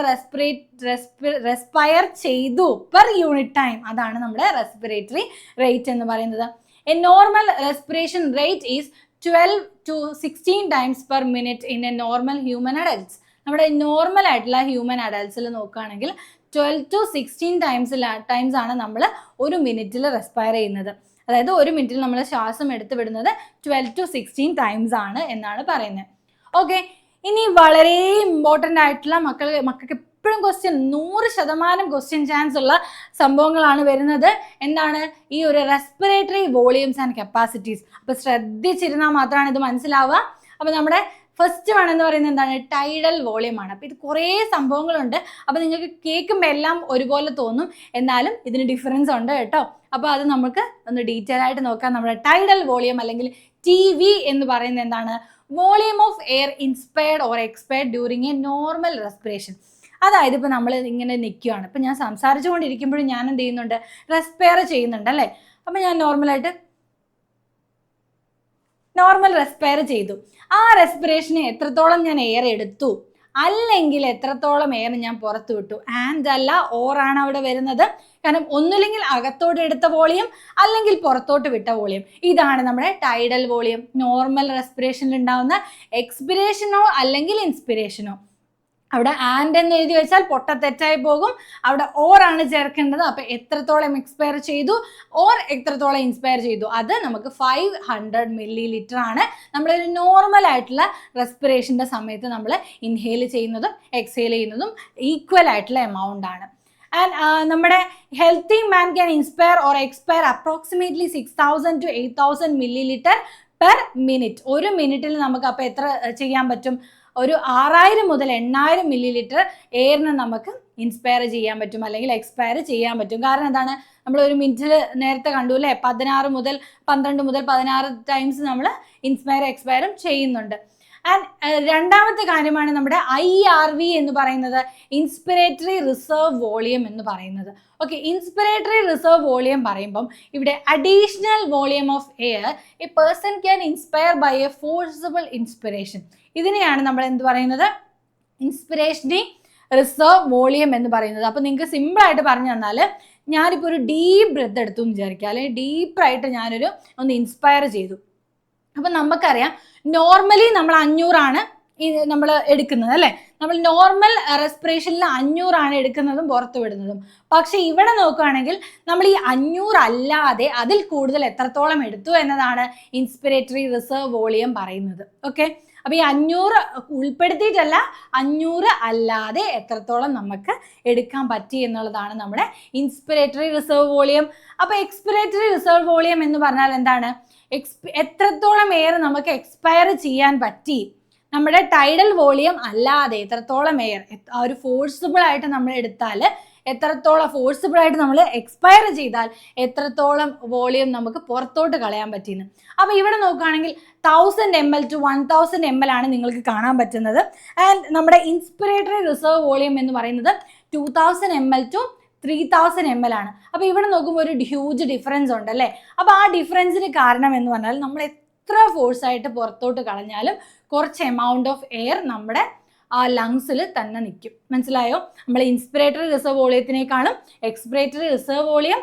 റെസ്പയർ ചെയ്തു പെർ യൂണിറ്റ് ടൈം, അതാണ് നമ്മുടെ റെസ്പിറേറ്ററി റേറ്റ് എന്ന് പറയുന്നത്. A normal respiration rate is 12 to 16 times per minute in a normal human adults. നമ്മുടെ നോർമൽ ആയിട്ടുള്ള ഹ്യൂമൻ അഡൽട്സിൽ നോക്കുകയാണെങ്കിൽ 12 to 16 ടൈംസ് ആണ് നമ്മൾ ഒരു മിനിറ്റിൽ റെസ്പയർ ചെയ്യുന്നത്. അതായത് ഒരു മിനിറ്റിൽ നമ്മൾ ശ്വാസം എടുത്ത് വിടുന്നത് 12 to 16 ടൈംസ് ആണ് എന്നാണ് പറയുന്നത്. ഓക്കെ, ഇനി വളരെ ഇമ്പോർട്ടൻ്റ് ആയിട്ടുള്ള മക്കൾക്ക് എപ്പോഴും 100% ക്വസ്റ്റ്യൻ ചാൻസ് ഉള്ള സംഭവങ്ങളാണ് വരുന്നത്. എന്താണ്? ഈ ഒരു റെസ്പിറേറ്ററി വോളിയൂംസ് ആൻഡ് കപ്പാസിറ്റീസ്. അപ്പോൾ ശ്രദ്ധിച്ചിരുന്നാൽ മാത്രമാണ് ഇത് മനസ്സിലാവുക. അപ്പോൾ നമ്മുടെ ഫസ്റ്റ് വൺ എന്ന് പറയുന്നത് എന്താണ്? ടൈഡൽ വോളിയം ആണ്. അപ്പോൾ ഇത് കുറേ സംഭവങ്ങളുണ്ട്. അപ്പോൾ നിങ്ങൾക്ക് കേൾക്കുമ്പോൾ എല്ലാം ഒരുപോലെ തോന്നും, എന്നാലും ഇതിന് ഡിഫറൻസ് ഉണ്ട് കേട്ടോ. അപ്പോൾ അത് നമുക്ക് ഒന്ന് ഡീറ്റെയിൽ ആയിട്ട് നോക്കാം. നമ്മുടെ ടൈഡൽ വോളിയം അല്ലെങ്കിൽ TV എന്ന് പറയുന്നത് എന്താണ്? Volume of air inspired or expired during A normal respiration. അതായത് ഇപ്പോൾ നമ്മൾ ഇങ്ങനെ നിൽക്കുകയാണ്, ഇപ്പം ഞാൻ സംസാരിച്ചു കൊണ്ടിരിക്കുമ്പോഴും ഞാൻ എന്ത് ചെയ്യുന്നുണ്ട്? റെസ്പയർ ചെയ്യുന്നുണ്ട് അല്ലേ? അപ്പം ഞാൻ നോർമൽ റെസ്പയർ ചെയ്തു. ആ റെസ്പിറേഷന് എത്രത്തോളം ഞാൻ എയർ എടുത്തു, അല്ലെങ്കിൽ എത്രത്തോളം എയർ ഞാൻ പുറത്തു വിട്ടു. ആൻഡ് അല്ല ഓർ ആണ് അവിടെ വരുന്നത്. കാരണം ഒന്നുമില്ലെങ്കിൽ അകത്തോട്ട് എടുത്ത വോളിയം അല്ലെങ്കിൽ പുറത്തോട്ട് വിട്ട വോളിയം. ഇതാണ് നമ്മുടെ ടൈഡൽ വോളിയം. നോർമൽ റെസ്പിറേഷനിൽ ഉണ്ടാവുന്ന എക്സ്പിരേഷനോ അല്ലെങ്കിൽ ഇൻസ്പിരേഷനോ. അവിടെ ആൻഡ് എന്ന് എഴുതി വെച്ചാൽ തെറ്റായി പോകും. അവിടെ ഓർ ആണ് ചേർക്കേണ്ടത്. അപ്പോൾ എത്രത്തോളം എക്സ്പയർ ചെയ്തു ഓർ എത്രത്തോളം ഇൻസ്പയർ ചെയ്തു, അത് നമുക്ക് 500 ml ആണ്. നമ്മളൊരു നോർമൽ ആയിട്ടുള്ള റെസ്പിറേഷൻ്റെ സമയത്ത് നമ്മൾ ഇൻഹേൽ ചെയ്യുന്നതും എക്സേൽ ചെയ്യുന്നതും ഈക്വൽ ആയിട്ടുള്ള എമൗണ്ട് ആണ്. ആൻഡ് നമ്മുടെ healthy man can inspire or expire approximately 6000 to 8000 ml per minute. ഒരു മിനിറ്റിൽ നമുക്ക് അപ്പോൾ എത്ര ചെയ്യാൻ പറ്റും? ഒരു 6000 മുതൽ 8000 ml എയറിന് നമുക്ക് ഇൻസ്പയർ ചെയ്യാൻ പറ്റും അല്ലെങ്കിൽ എക്സ്പയർ ചെയ്യാൻ പറ്റും. കാരണം എന്താണ്? നമ്മൾ ഒരു മിനിറ്റിൽ നേരത്തെ കണ്ടു അല്ലേ, 12 മുതൽ 16 ടൈംസ് നമ്മൾ ഇൻസ്പയർ എക്സ്പയറും ചെയ്യുന്നുണ്ട്. ആൻഡ് രണ്ടാമത്തെ കാര്യമാണ് നമ്മുടെ IRV എന്ന് പറയുന്നത്, ഇൻസ്പിറേറ്ററി റിസർവ് വോളിയം എന്ന് പറയുന്നത്. ഓക്കെ, ഇൻസ്പിറേറ്ററി റിസർവ് വോളിയം പറയുമ്പം ഇവിടെ additional volume of air a person can inspire by a forcible inspiration. ഇതിനെയാണ് നമ്മൾ എന്ത് പറയുന്നത്? ഇൻസ്പിറേഷണറി റിസർവ് വോളിയം എന്ന് പറയുന്നത്. അപ്പോൾ നിങ്ങൾക്ക് സിമ്പിളായിട്ട് പറഞ്ഞു തന്നാൽ, ഞാനിപ്പോൾ ഒരു ഡീപ്പ് ബ്രെത്ത് എടുത്തു എന്ന് വിചാരിക്കുക, അല്ലെങ്കിൽ ഡീപ്പായിട്ട് ഞാനൊരു ഒന്ന് ഇൻസ്പയർ ചെയ്തു. അപ്പം നമുക്കറിയാം നോർമലി നമ്മൾ 500 ആണ് നമ്മൾ എടുക്കുന്നത് അല്ലേ? നമ്മൾ നോർമൽ റെസ്പിറേഷനിൽ 500 ആണ് എടുക്കുന്നതും പുറത്തു വിടുന്നതും. പക്ഷെ ഇവിടെ നോക്കുകയാണെങ്കിൽ നമ്മൾ ഈ 500 അല്ലാതെ അതിൽ കൂടുതൽ എത്രത്തോളം എടുത്തു എന്നതാണ് ഇൻസ്പിറേറ്ററി റിസർവ് വോളിയം പറയുന്നത്. ഓക്കെ, അപ്പോൾ ഈ 500 ഉൾപ്പെടുത്തിയിട്ടല്ല, 500 അല്ലാതെ എത്രത്തോളം നമുക്ക് എടുക്കാൻ പറ്റി എന്നുള്ളതാണ് നമ്മുടെ ഇൻസ്പിറേറ്ററി റിസർവ് വോളിയം. അപ്പോൾ എക്സ്പിറേറ്ററി റിസർവ് വോളിയം എന്ന് പറഞ്ഞാൽ എന്താണ്? എത്രത്തോളം എയർ നമുക്ക് എക്സ്പയർ ചെയ്യാൻ പറ്റി, നമ്മുടെ ടൈഡൽ വോളിയം അല്ലാതെ എത്രത്തോളം എയർ ആ ഒരു ഫോഴ്സിബിൾ ആയിട്ട് നമ്മൾ എടുത്താൽ, എത്രത്തോളം ഫോഴ്സിബിൾ ആയിട്ട് നമ്മൾ എക്സ്പയർ ചെയ്താൽ എത്രത്തോളം വോളിയം നമുക്ക് പുറത്തോട്ട് കളയാൻ പറ്റിയെന്ന്. അപ്പോൾ ഇവിടെ നോക്കുകയാണെങ്കിൽ 1000 ml to 1000 ml ആണ് നിങ്ങൾക്ക് കാണാൻ പറ്റുന്നത്. ആൻഡ് നമ്മുടെ ഇൻസ്പിറേറ്ററി റിസർവ് വോളിയം എന്ന് പറയുന്നത് 2000 ml to 3000 ml ആണ്. അപ്പോൾ ഇവിടെ നോക്കുമ്പോൾ ഒരു ഹ്യൂജ് ഡിഫറൻസ് ഉണ്ട് അല്ലേ? അപ്പോൾ ആ ഡിഫറൻസിന് കാരണം എന്ന് പറഞ്ഞാൽ നമ്മൾ എത്ര ഫോഴ്സായിട്ട് പുറത്തോട്ട് കളഞ്ഞാലും കുറച്ച് എമൗണ്ട് ഓഫ് എയർ നമ്മുടെ ആ ലങ്സിൽ തന്നെ നിൽക്കും. മനസ്സിലായോ? നമ്മൾ ഇൻസ്പിറേറ്ററി റിസർവ് വോളിയത്തിനേക്കാളും എക്സ്പിറേറ്ററി റിസർവ് വോളിയം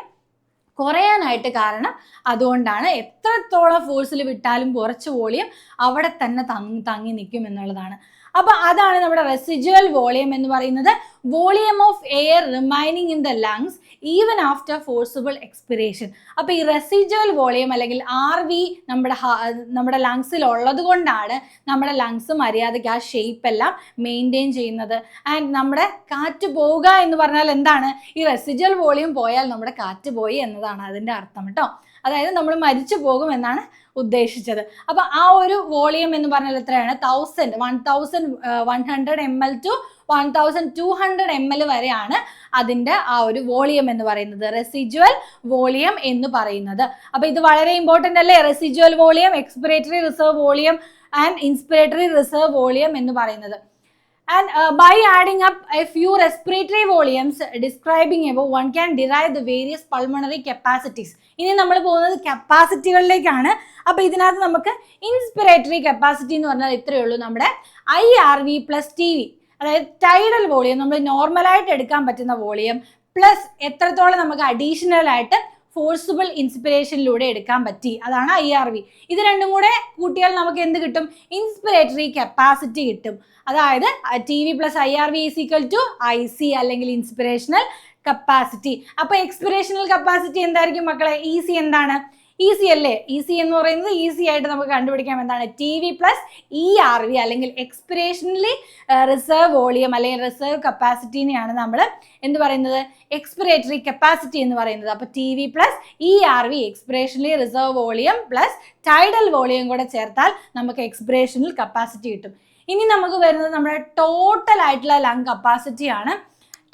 കുറയാനായിട്ട് കാരണം അതുകൊണ്ടാണ്. എത്രത്തോളം ഫോഴ്സിൽ വിട്ടാലും കുറച്ച് വോളിയം അവിടെ തന്നെ തങ്ങി നിൽക്കും എന്നുള്ളതാണ്. അപ്പോൾ അതാണ് നമ്മുടെ റെസിജ്വൽ വോളിയം എന്ന് പറയുന്നത്. Volume of air remaining in the lungs even after forcible expiration. അപ്പോൾ ഈ റെസിജ്വൽ വോളിയം അല്ലെങ്കിൽ RV നമ്മുടെ ലങ്സിൽ ഉള്ളത് കൊണ്ടാണ് നമ്മുടെ ലങ്സ് മര്യാദയ്ക്ക് ആ ഷേപ്പ് എല്ലാം മെയിൻറ്റെയിൻ ചെയ്യുന്നത്. ആൻഡ് നമ്മുടെ കാറ്റ് പോവുക എന്ന് പറഞ്ഞാൽ എന്താണ്? ഈ റെസിജ്വൽ വോളിയം പോയാൽ നമ്മുടെ കാറ്റ് പോയി എന്നതാണ് അതിൻ്റെ അർത്ഥം കേട്ടോ. അതായത് നമ്മൾ മരിച്ചു പോകും എന്നാണ് ഉദ്ദേശിച്ചത്. അപ്പോൾ ആ ഒരു വോളിയം എന്ന് പറഞ്ഞാൽ എത്രയാണ്? 1100 ml to 1200 ml വരെയാണ് അതിൻ്റെ ആ ഒരു വോളിയം എന്ന് പറയുന്നത്, റെസിജ്വൽ വോളിയം എന്ന് പറയുന്നത്. അപ്പോൾ ഇത് വളരെ ഇമ്പോർട്ടൻ്റ് അല്ലേ? Residual volume, expiratory reserve volume and inspiratory reserve volume എന്ന് പറയുന്നത്. And by adding up a few respiratory volumes describing above, one can derive the various pulmonary capacities. ഇനി നമ്മൾ പോകുന്നത് കപ്പാസിറ്റികളിലേക്കാണ്. അപ്പോൾ ഇതിനകത്ത് നമുക്ക് ഇൻസ്പിറേറ്ററി കപ്പാസിറ്റി എന്ന് പറഞ്ഞാൽ ഇത്രയേ ഉള്ളൂ, നമ്മുടെ IRV പ്ലസ് TV, അതായത് ടൈഡൽ വോളിയം, നമ്മൾ നോർമലായിട്ട് എടുക്കാൻ പറ്റുന്ന വോളിയം പ്ലസ് എത്രത്തോളം നമുക്ക് അഡീഷണൽ ആയിട്ട് ഫോഴ്സിബിൾ ഇൻസ്പിറേഷനിലൂടെ എടുക്കാൻ പറ്റി, അതാണ് IRV. ഇത് രണ്ടും കൂടെ കൂട്ടിയാൽ നമുക്ക് എന്ത് കിട്ടും? ഇൻസ്പിറേറ്ററി കപ്പാസിറ്റി കിട്ടും. അതായത് TV plus IRV is equal to IC അല്ലെങ്കിൽ ഇൻസ്പിറേഷണൽ കപ്പാസിറ്റി. അപ്പോൾ എക്സ്പിറേഷണൽ കപ്പാസിറ്റി എന്തായിരിക്കും മക്കളെ? EC എന്താണ്? EC അല്ലേ? EC എന്ന് പറയുന്നത് ഈസി ആയിട്ട് നമുക്ക് കണ്ടുപിടിക്കാം. എന്താണ്? TV പ്ലസ് ERV അല്ലെങ്കിൽ എക്സ്പിറേഷണലി റിസർവ് വോളിയം അല്ലെങ്കിൽ റിസർവ് കപ്പാസിറ്റിനെയാണ് നമ്മൾ എന്ത് പറയുന്നത്? എക്സ്പിറേറ്ററി കപ്പാസിറ്റി എന്ന് പറയുന്നത്. അപ്പോൾ TV പ്ലസ് ERV എക്സ്പിറേഷണലി reserve volume plus tidal volume കൂടെ ചേർത്താൽ നമുക്ക് എക്സ്പിറേഷണൽ കപ്പാസിറ്റി കിട്ടും. ഇനി നമുക്ക് വരുന്നത് നമ്മുടെ ടോട്ടൽ ആയിട്ടുള്ള ലങ് കപ്പാസിറ്റി ആണ്.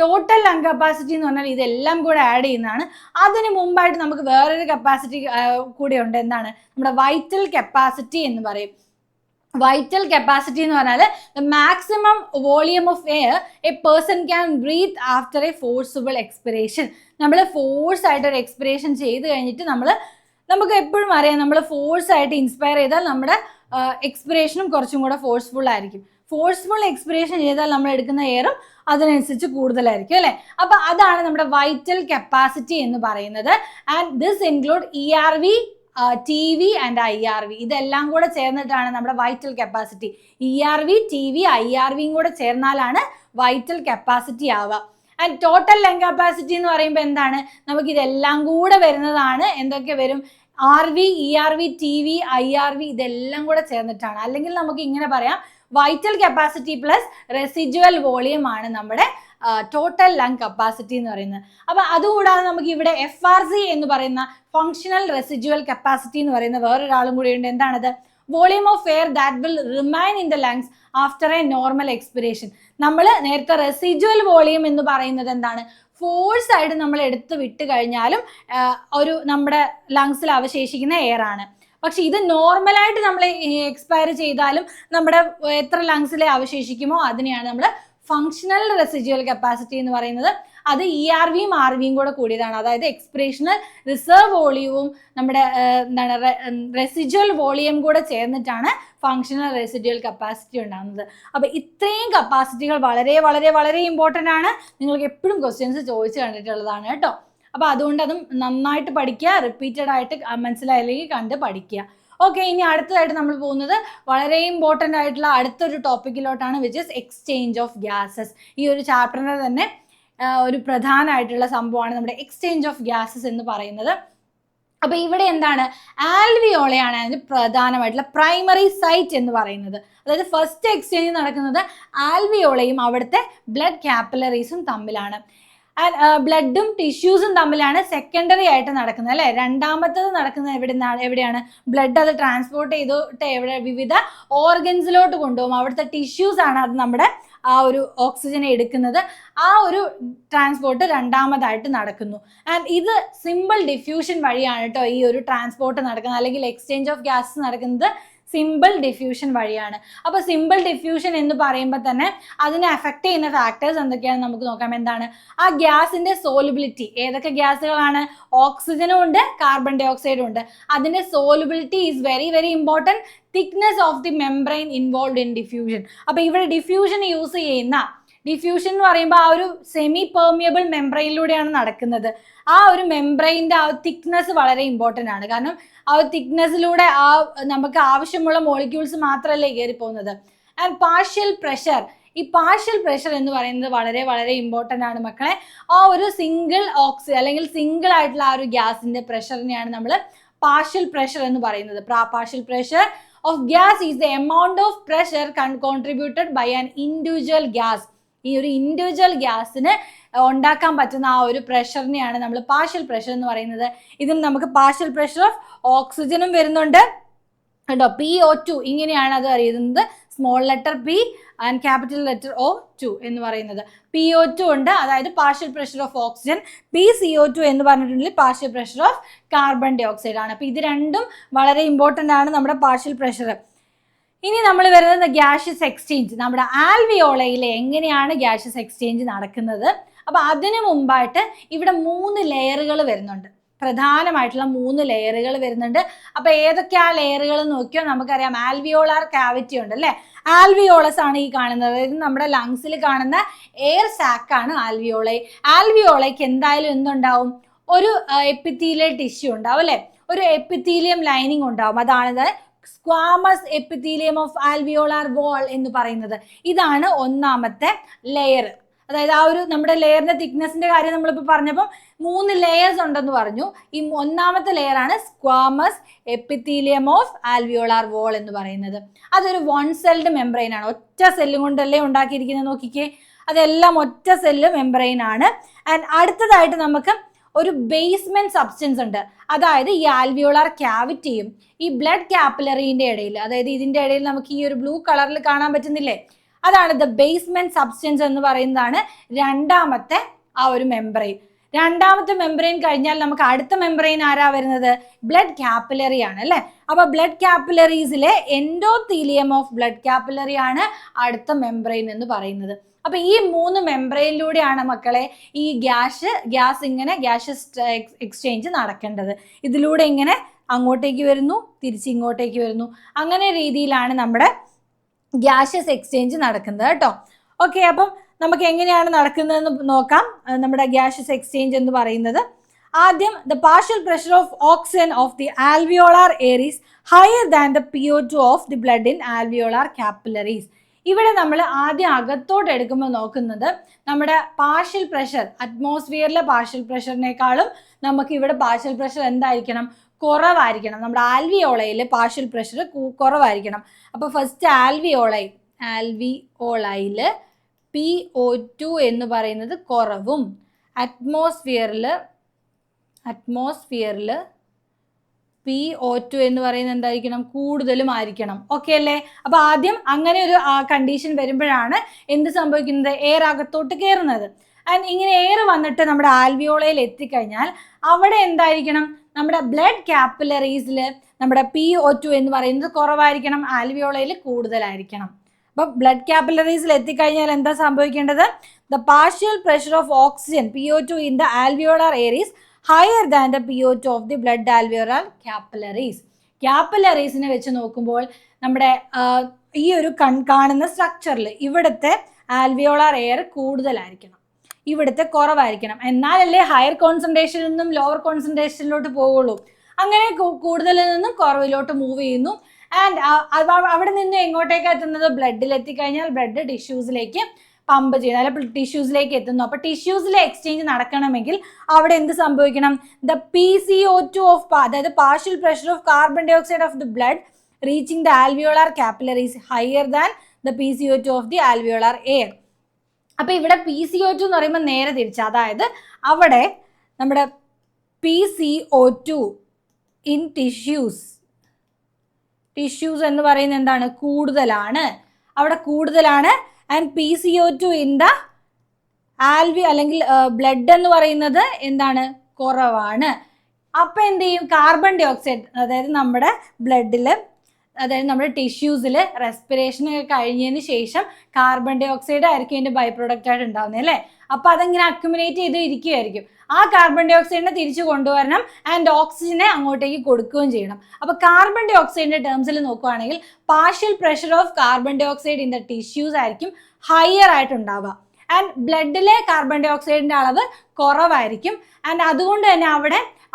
ടോട്ടൽ ലങ് കപ്പാസിറ്റി എന്ന് പറഞ്ഞാൽ ഇതെല്ലാം കൂടെ ആഡ് ചെയ്യുന്നതാണ്. അതിന് മുമ്പായിട്ട് നമുക്ക് വേറൊരു കപ്പാസിറ്റി കൂടെ ഉണ്ട്. എന്താണ്? നമ്മുടെ വൈറ്റൽ കപ്പാസിറ്റി എന്ന് പറയും. വൈറ്റൽ കപ്പാസിറ്റി എന്ന് പറഞ്ഞാൽ the maximum volume of air a person can breath after A forcible expiration. നമ്മൾ ഫോഴ്സ് ആയിട്ട് ഒരു എക്സ്പിറേഷൻ ചെയ്ത് കഴിഞ്ഞിട്ട് നമുക്ക് എപ്പോഴും അറിയാം, നമ്മൾ ഫോഴ്സ് ആയിട്ട് ഇൻസ്പയർ ചെയ്താൽ നമ്മുടെ എക്സ്പിറേഷനും കുറച്ചും കൂടെ ഫോഴ്സ്ഫുൾ ആയിരിക്കും. ഫോഴ്സ്ഫുൾ എക്സ്പിറേഷൻ ചെയ്താൽ നമ്മൾ എടുക്കുന്ന എയറും അതിനനുസരിച്ച് കൂടുതലായിരിക്കും അല്ലേ? അപ്പോൾ അതാണ് നമ്മുടെ വൈറ്റൽ കപ്പാസിറ്റി എന്ന് പറയുന്നത്. And this include ERV, TV and IRV. ഇതെല്ലാം കൂടെ ചേർന്നിട്ടാണ് നമ്മുടെ വൈറ്റൽ കപ്പാസിറ്റി. ERV, TV, IRVയും കൂടെ ചേർന്നാലാണ് വൈറ്റൽ കപ്പാസിറ്റി ആവുക. ആൻഡ് ടോട്ടൽ ലങ് കപ്പാസിറ്റി എന്ന് പറയുമ്പോൾ എന്താണ്? നമുക്ക് ഇതെല്ലാം കൂടെ വരുന്നതാണ്. എന്തൊക്കെ വരും? RV, ERV, TV, IRV ഇതെല്ലാം കൂടെ ചേർന്നിട്ടാണ്. അല്ലെങ്കിൽ നമുക്ക് ഇങ്ങനെ പറയാം, vital capacity plus residual volume ആണ് നമ്മുടെ ടോട്ടൽ ലങ് കപ്പാസിറ്റി എന്ന് പറയുന്നത്. അപ്പോൾ അതുകൂടാതെ നമുക്ക് ഇവിടെ FRC എന്ന് പറയുന്ന ഫങ്ഷണൽ റെസിജ്വൽ കപ്പാസിറ്റി എന്ന് പറയുന്ന വേറൊരാളും കൂടി ഉണ്ട്. എന്താണത്? Volume of air that will remain in the lungs after A normal expiration. നമ്മൾ നേരത്തെ റെസിജ്വൽ വോളിയം എന്ന് പറയുന്നത് എന്താണ്? ഫോഴ്സ് ആയിട്ട് നമ്മൾ എടുത്ത് വിട്ട് കഴിഞ്ഞാലും ഒരു നമ്മുടെ ലങ്സിൽ അവശേഷിക്കുന്ന എയർ ആണ്. പക്ഷെ ഇത് നോർമലായിട്ട് നമ്മൾ എക്സ്പയർ ചെയ്താലും നമ്മുടെ എത്ര ലങ്സിൽ അവശേഷിക്കുമോ അതിനെയാണ് നമ്മൾ ഫങ്ഷണൽ റെസിജ്വൽ കപ്പാസിറ്റി എന്ന് പറയുന്നത്. അത് ERVയും RVയും കൂടെ കൂടിയതാണ്. അതായത് എക്സ്പിറേഷണൽ റിസർവ് വോളിയവും നമ്മുടെ എന്താണ് റെസിജ്വൽ വോളിയം കൂടെ ചേർന്നിട്ടാണ് ഫങ്ഷണൽ റെസിജ്വൽ കപ്പാസിറ്റി ഉണ്ടാകുന്നത്. അപ്പോൾ ഇത്രയും കപ്പാസിറ്റികൾ വളരെ വളരെ വളരെ ഇമ്പോർട്ടൻ്റ് ആണ്. നിങ്ങൾക്ക് എപ്പോഴും ക്വസ്റ്റ്യൻസ് ചോദിച്ച് കണ്ടിട്ടുള്ളതാണ് കേട്ടോ. അപ്പോൾ അതുകൊണ്ട് അതും നന്നായിട്ട് പഠിക്കുക, റിപ്പീറ്റഡ് ആയിട്ട് മനസ്സിലായില്ലെങ്കിൽ കണ്ട് പഠിക്കുക. ഓക്കെ, ഇനി അടുത്തതായിട്ട് നമ്മൾ പോകുന്നത് വളരെ ഇമ്പോർട്ടൻ്റ് ആയിട്ടുള്ള അടുത്തൊരു ടോപ്പിക്കിലോട്ടാണ്, which is exchange of gases. ഈ ഒരു ചാപ്റ്ററിൻ്റെ തന്നെ ഒരു പ്രധാനമായിട്ടുള്ള സംഭവമാണ് നമ്മുടെ എക്സ്ചേഞ്ച് ഓഫ് ഗ്യാസസ് എന്ന് പറയുന്നത്. അപ്പോൾ ഇവിടെ എന്താണ്? ആൽവിയോളയാണ് അതിന് പ്രധാനമായിട്ടുള്ള പ്രൈമറി സൈറ്റ് എന്ന് പറയുന്നത്. അതായത് ഫസ്റ്റ് എക്സ്ചേഞ്ച് നടക്കുന്നത് ആൽവിയോളയും അവിടുത്തെ ബ്ലഡ് കാപ്പിലറീസും തമ്മിലാണ്. ബ്ലഡും ടിഷ്യൂസും തമ്മിലാണ് സെക്കൻഡറി ആയിട്ട് നടക്കുന്നത് അല്ലേ? രണ്ടാമത്തത് നടക്കുന്നത് എവിടെയാണ്? ബ്ലഡ് അത് ട്രാൻസ്പോർട്ട് ചെയ്തിട്ട് വിവിധ ഓർഗൻസിലോട്ട് കൊണ്ടുപോകും. അവിടുത്തെ ടിഷ്യൂസ് ആണ് അത് നമ്മുടെ ആ ഒരു ഓക്സിജനെ എടുക്കുന്നത്. ആ ഒരു ട്രാൻസ്പോർട്ട് രണ്ടാമതായിട്ട് നടക്കുന്നു. ആൻഡ് ഇത് സിമ്പിൾ ഡിഫ്യൂഷൻ വഴിയാണ് കേട്ടോ ഈ ഒരു ട്രാൻസ്പോർട്ട് നടക്കുന്നത്, അല്ലെങ്കിൽ എക്സ്ചേഞ്ച് ഓഫ് ഗ്യാസസ് നടക്കുന്നത് സിമ്പിൾ ഡിഫ്യൂഷൻ വഴിയാണ്. അപ്പോൾ സിമ്പിൾ ഡിഫ്യൂഷൻ എന്ന് പറയുമ്പോൾ തന്നെ അതിനെ അഫക്റ്റ് ചെയ്യുന്ന ഫാക്ടേഴ്സ് എന്തൊക്കെയാണെന്ന് നമുക്ക് നോക്കാം. എന്താണ്? ആ ഗ്യാസിൻ്റെ സോലുബിലിറ്റി. ഏതൊക്കെ ഗ്യാസുകളാണ്? ഓക്സിജനും ഉണ്ട്, കാർബൺ ഡൈ ഓക്സൈഡും ഉണ്ട്. അതിൻ്റെ solubility is very very important. Thickness of the membrane involve in diffusion. അപ്പോൾ ഇവിടെ ഡിഫ്യൂഷൻ യൂസ് ചെയ്യുന്ന ഡിഫ്യൂഷൻ എന്ന് പറയുമ്പോൾ ആ ഒരു സെമി പെർമിയബിൾ മെംബ്രെയിനിലൂടെയാണ് നടക്കുന്നത്. ആ ഒരു മെംബ്രെയിൻ്റെ ആ തിക്നെസ് വളരെ ഇമ്പോർട്ടൻ്റ് ആണ്. കാരണം ആ ഒരു തിക്നെസ്സിലൂടെ നമുക്ക് ആവശ്യമുള്ള മോളിക്യൂൾസ് മാത്രമല്ലേ കയറി പോകുന്നത്. And partial pressure. ഈ പാർഷ്യൽ പ്രഷർ എന്ന് പറയുന്നത് വളരെ വളരെ ഇമ്പോർട്ടൻ്റ് ആണ് മക്കളെ. ആ ഒരു സിംഗിൾ അല്ലെങ്കിൽ സിംഗിൾ ആയിട്ടുള്ള ആ ഒരു ഗ്യാസിൻ്റെ പ്രഷറിനെയാണ് നമ്മൾ പാർഷ്യൽ പ്രഷർ എന്ന് പറയുന്നത്. Partial pressure of gas is the amount of pressure contributed by an individual gas. ഈ ഒരു ഇൻഡിവിജ്വൽ ഗ്യാസിന് ഉണ്ടാക്കാൻ പറ്റുന്ന ആ ഒരു പ്രഷറിനെയാണ് നമ്മൾ പാർഷ്യൽ പ്രഷർ എന്ന് പറയുന്നത്. ഇതിന് നമുക്ക് പാർഷ്യൽ പ്രഷർ ഓഫ് ഓക്സിജനും വരുന്നുണ്ട് കേട്ടോ. PO2 ഇങ്ങനെയാണ് അത് അറിയുന്നത്. Small letter P and capital letter O2 എന്ന് പറയുന്നത്. PO2 ഉണ്ട്, അതായത് partial pressure of oxygen. PCO2 എന്ന് പറഞ്ഞിട്ടുണ്ടെങ്കിൽ partial pressure of carbon dye ഓക്സൈഡ് ആണ്. അപ്പോൾ ഇത് രണ്ടും വളരെ ഇമ്പോർട്ടൻ്റ് ആണ് നമ്മുടെ പാർഷ്യൽ പ്രഷർ. ഇനി നമ്മൾ വരുന്നത് ഗ്യാഷ്യസ് എക്സ്ചേഞ്ച്. നമ്മുടെ ആൽവിയോളയിൽ എങ്ങനെയാണ് ഗ്യാഷ്യസ് എക്സ്ചേഞ്ച് നടക്കുന്നത്? അപ്പോൾ അതിനു മുമ്പായിട്ട് ഇവിടെ 3 ലെയറുകൾ വരുന്നുണ്ട്, പ്രധാനമായിട്ടുള്ള 3 ലെയറുകൾ വരുന്നുണ്ട്. അപ്പോൾ ഏതൊക്കെ ആ ലെയറുകൾ നോക്കിയോ നമുക്കറിയാം. ആൽവിയോളാർ കാവിറ്റി ഉണ്ട് അല്ലേ, ആൽവിയോളസ് ആണ് ഈ കാണുന്നത്. അതായത് നമ്മുടെ ലങ്സിൽ കാണുന്ന എയർ സാക്കാണ് ആൽവിയോളൈ. ആൽവിയോളയ്ക്ക് എന്തായാലും എന്തുണ്ടാവും? ഒരു എപ്പിത്തീലിയൽ ടിഷ്യൂ ഉണ്ടാവും അല്ലേ, ഒരു എപ്പിത്തീലിയം ലൈനിങ് ഉണ്ടാവും. അതാണിത് സ്ക്വാമസ് എപ്പിത്തീലിയം ഓഫ് ആൽവിയോളാർ വാൾ എന്ന് പറയുന്നത്. ഇതാണ് ഒന്നാമത്തെ ലെയർ. അതായത് ആ ഒരു നമ്മുടെ ലെയറിന്റെ തിക്നെസിന്റെ കാര്യം നമ്മളിപ്പോൾ പറഞ്ഞപ്പോൾ 3 ലെയേഴ്സ് ഉണ്ടെന്ന് പറഞ്ഞു. ഈ ഒന്നാമത്തെ ലെയർ ആണ് സ്ക്വാമസ് എപ്പിത്തീലിയം ഓഫ് ആൽവിയോളാർ വാൾ എന്ന് പറയുന്നത്. അതൊരു 1 സെൽഡ് മെംബ്രെയിൻ ആണ്, ഒറ്റ സെല്ലും കൊണ്ടല്ലേ ഉണ്ടാക്കിയിരിക്കുന്നത്. നോക്കിക്കേ, അതെല്ലാം ഒറ്റ സെല്ല് മെംബ്രെയിൻ ആണ്. ആൻഡ് അടുത്തതായിട്ട് നമുക്ക് ഒരു ബേസ്മെന്റ് സബ്സ്റ്റൻസ് ഉണ്ട്. അതായത് ഈ ആൽവിയോളാർ ക്യാവിറ്റിയും ഈ ബ്ലഡ് കാപ്പിലറിന്റെ ഇടയിൽ, അതായത് ഇതിന്റെ ഇടയിൽ നമുക്ക് ഈ ഒരു ബ്ലൂ കളറിൽ കാണാൻ പറ്റുന്നില്ലേ, അതാണ് ദ ബേസ്മെന്റ് സബ്സ്റ്റൻസ് എന്ന് പറയുന്നതാണ് രണ്ടാമത്തെ ആ ഒരു മെംബ്രെയിൻ. രണ്ടാമത്തെ മെംബ്രെയിൻ കഴിഞ്ഞാൽ നമുക്ക് അടുത്ത മെംബ്രെയിൻ ആരാ വരുന്നത്? ബ്ലഡ് കാപ്പിലറി ആണ് അല്ലെ. അപ്പൊ ബ്ലഡ് കാപ്പിലറീസിലെ എൻഡോത്തീലിയം ഓഫ് ബ്ലഡ് കാപ്പിലറി ആണ് അടുത്ത മെംബ്രെയിൻ എന്ന് പറയുന്നത്. അപ്പൊ ഈ 3 മെംബ്രെയിനിലൂടെയാണ് മക്കളെ ഈ ഗ്യാസ് ഇങ്ങനെ ഗ്യാഷ്യസ് എക്സ്ചേഞ്ച് നടക്കേണ്ടത്. ഇതിലൂടെ ഇങ്ങനെ അങ്ങോട്ടേക്ക് വരുന്നു, തിരിച്ചിങ്ങോട്ടേക്ക് വരുന്നു, അങ്ങനെ രീതിയിലാണ് നമ്മുടെ ഗ്യാഷ്യസ് എക്സ്ചേഞ്ച് നടക്കുന്നത് കേട്ടോ. ഓക്കെ, അപ്പം നമുക്ക് എങ്ങനെയാണ് നടക്കുന്നതെന്ന് നോക്കാം. നമ്മുടെ ഗ്യാഷ്യസ് എക്സ്ചേഞ്ച് എന്ന് പറയുന്നത് ആദ്യം the partial pressure of oxygen of the alveolar air is higher than the PO2 of the blood in alveolar capillaries. ഇവിടെ നമ്മൾ ആദ്യം അകത്തോട്ട് എടുക്കുമ്പോൾ നോക്കുന്നത് നമ്മുടെ പാർഷ്യൽ പ്രഷർ, അറ്റ്മോസ്ഫിയറിലെ പാർഷ്യൽ പ്രഷറിനേക്കാളും നമുക്ക് ഇവിടെ പാർഷ്യൽ പ്രഷർ എന്തായിരിക്കണം? കുറവായിരിക്കണം. നമ്മുടെ ആൽവിയോളയിൽ പാർഷ്യൽ പ്രഷർ കുറവായിരിക്കണം. അപ്പോൾ ഫസ്റ്റ് ആൽവിയോളയിൽ PO2 എന്ന് പറയുന്നത് കുറവും, അറ്റ്മോസ്ഫിയറിൽ PO2 എന്ന് പറയുന്നത് എന്തായിരിക്കണം? കൂടുതലും ആയിരിക്കണം. ഓക്കെ അല്ലേ? അപ്പൊ ആദ്യം അങ്ങനെ ഒരു കണ്ടീഷൻ വരുമ്പോഴാണ് എന്ത് സംഭവിക്കുന്നത്? എയർ അകത്തോട്ട് കയറുന്നത്. ആൻഡ് ഇങ്ങനെ എയർ വന്നിട്ട് നമ്മുടെ ആൽവിയോളയിൽ എത്തിക്കഴിഞ്ഞാൽ അവിടെ എന്തായിരിക്കണം? നമ്മുടെ ബ്ലഡ് കാപ്പിലറീസിൽ നമ്മുടെ PO2 എന്ന് പറയുന്നത് കുറവായിരിക്കണം, ആൽവിയോളയിൽ കൂടുതലായിരിക്കണം. അപ്പൊ ബ്ലഡ് കാപ്പിലറീസിൽ എത്തിക്കഴിഞ്ഞാൽ എന്താ സംഭവിക്കേണ്ടത്? The partial pressure of oxygen PO2 in the alveolar air is higher than the PO2 of the blood alveolar capillaries. ക്യാപ്പിലറീസിനെ വെച്ച് നോക്കുമ്പോൾ നമ്മുടെ ഈ ഒരു കാണുന്ന സ്ട്രക്ചറിൽ ഇവിടുത്തെ ആൽവിയോളാർ എയർ കൂടുതലായിരിക്കണം, ഇവിടുത്തെ കുറവായിരിക്കണം. എന്നാലല്ലേ ഹയർ കോൺസെൻട്രേഷനിൽ നിന്നും ലോവർ കോൺസെൻട്രേഷനിലോട്ട് പോവുള്ളൂ. അങ്ങനെ കൂടുതലിൽ നിന്നും കുറവിലോട്ട് മൂവ് ചെയ്യുന്നു. ആൻഡ് അവിടെ നിന്ന് എങ്ങോട്ടേക്ക് എത്തുന്നത്? ബ്ലഡിൽ എത്തിക്കഴിഞ്ഞാൽ ബ്ലഡ് ടിഷ്യൂസിലേക്ക് പമ്പ് ചെയ്യുന്നു, അല്ല ടിഷ്യൂസിലേക്ക് എത്തുന്നു. അപ്പൊ ടിഷ്യൂസിലെ എക്സ്ചേഞ്ച് നടക്കണമെങ്കിൽ അവിടെ എന്ത് സംഭവിക്കണം? ദ PCO2 ഓഫ്, അതായത് partial pressure of carbon dye oxide of the blood reaching the alveolar capillaries higher than the PCO2 of the alveolar air. അപ്പൊ ഇവിടെ PCO2 എന്ന് പറയുമ്പോൾ നേരെ തിരിച്ച്, അതായത് അവിടെ നമ്മുടെ PCO2 ഇൻ ടിഷ്യൂസ് എന്ന് പറയുന്നത് എന്താണ്? കൂടുതലാണ്, അവിടെ കൂടുതലാണ്. And PCO2 in the Alvi അല്ലെങ്കിൽ ബ്ലഡ് എന്ന് പറയുന്നത് എന്താണ്? കുറവാണ്. അപ്പം എന്ത് ചെയ്യും? കാർബൺ ഡൈ ഓക്സൈഡ്, അതായത് നമ്മുടെ ബ്ലഡിൽ, അതായത് നമ്മുടെ ടിഷ്യൂസിൽ റെസ്പിറേഷൻ ഒക്കെ കഴിഞ്ഞതിന് ശേഷം കാർബൺ ഡൈ ഓക്സൈഡ് ആയിരിക്കും ഇതിൻ്റെ ബൈ പ്രൊഡക്റ്റ് ആയിട്ട് ഉണ്ടാകുന്നത് അല്ലേ. അപ്പോൾ അതങ്ങനെ അക്യുമുലേറ്റ് ചെയ്ത് ഇരിക്കുകയായിരിക്കും. ആ കാർബൺ ഡൈ ഓക്സൈഡിനെ തിരിച്ചു കൊണ്ടുവരണം ആൻഡ് ഓക്സിജനെ അങ്ങോട്ടേക്ക് കൊടുക്കുകയും ചെയ്യണം. അപ്പോൾ കാർബൺ ഡൈ ഓക്സൈഡിന്റെ ടേംസിൽ നോക്കുകയാണെങ്കിൽ partial pressure of carbon dye oxide in the tissues ആയിരിക്കും ഹയർ ആയിട്ടുണ്ടാവുക. ആൻഡ് ബ്ലഡിലെ കാർബൺ ഡൈ ഓക്സൈഡിന്റെ അളവ് കുറവായിരിക്കും. ആൻഡ് അതുകൊണ്ട് തന്നെ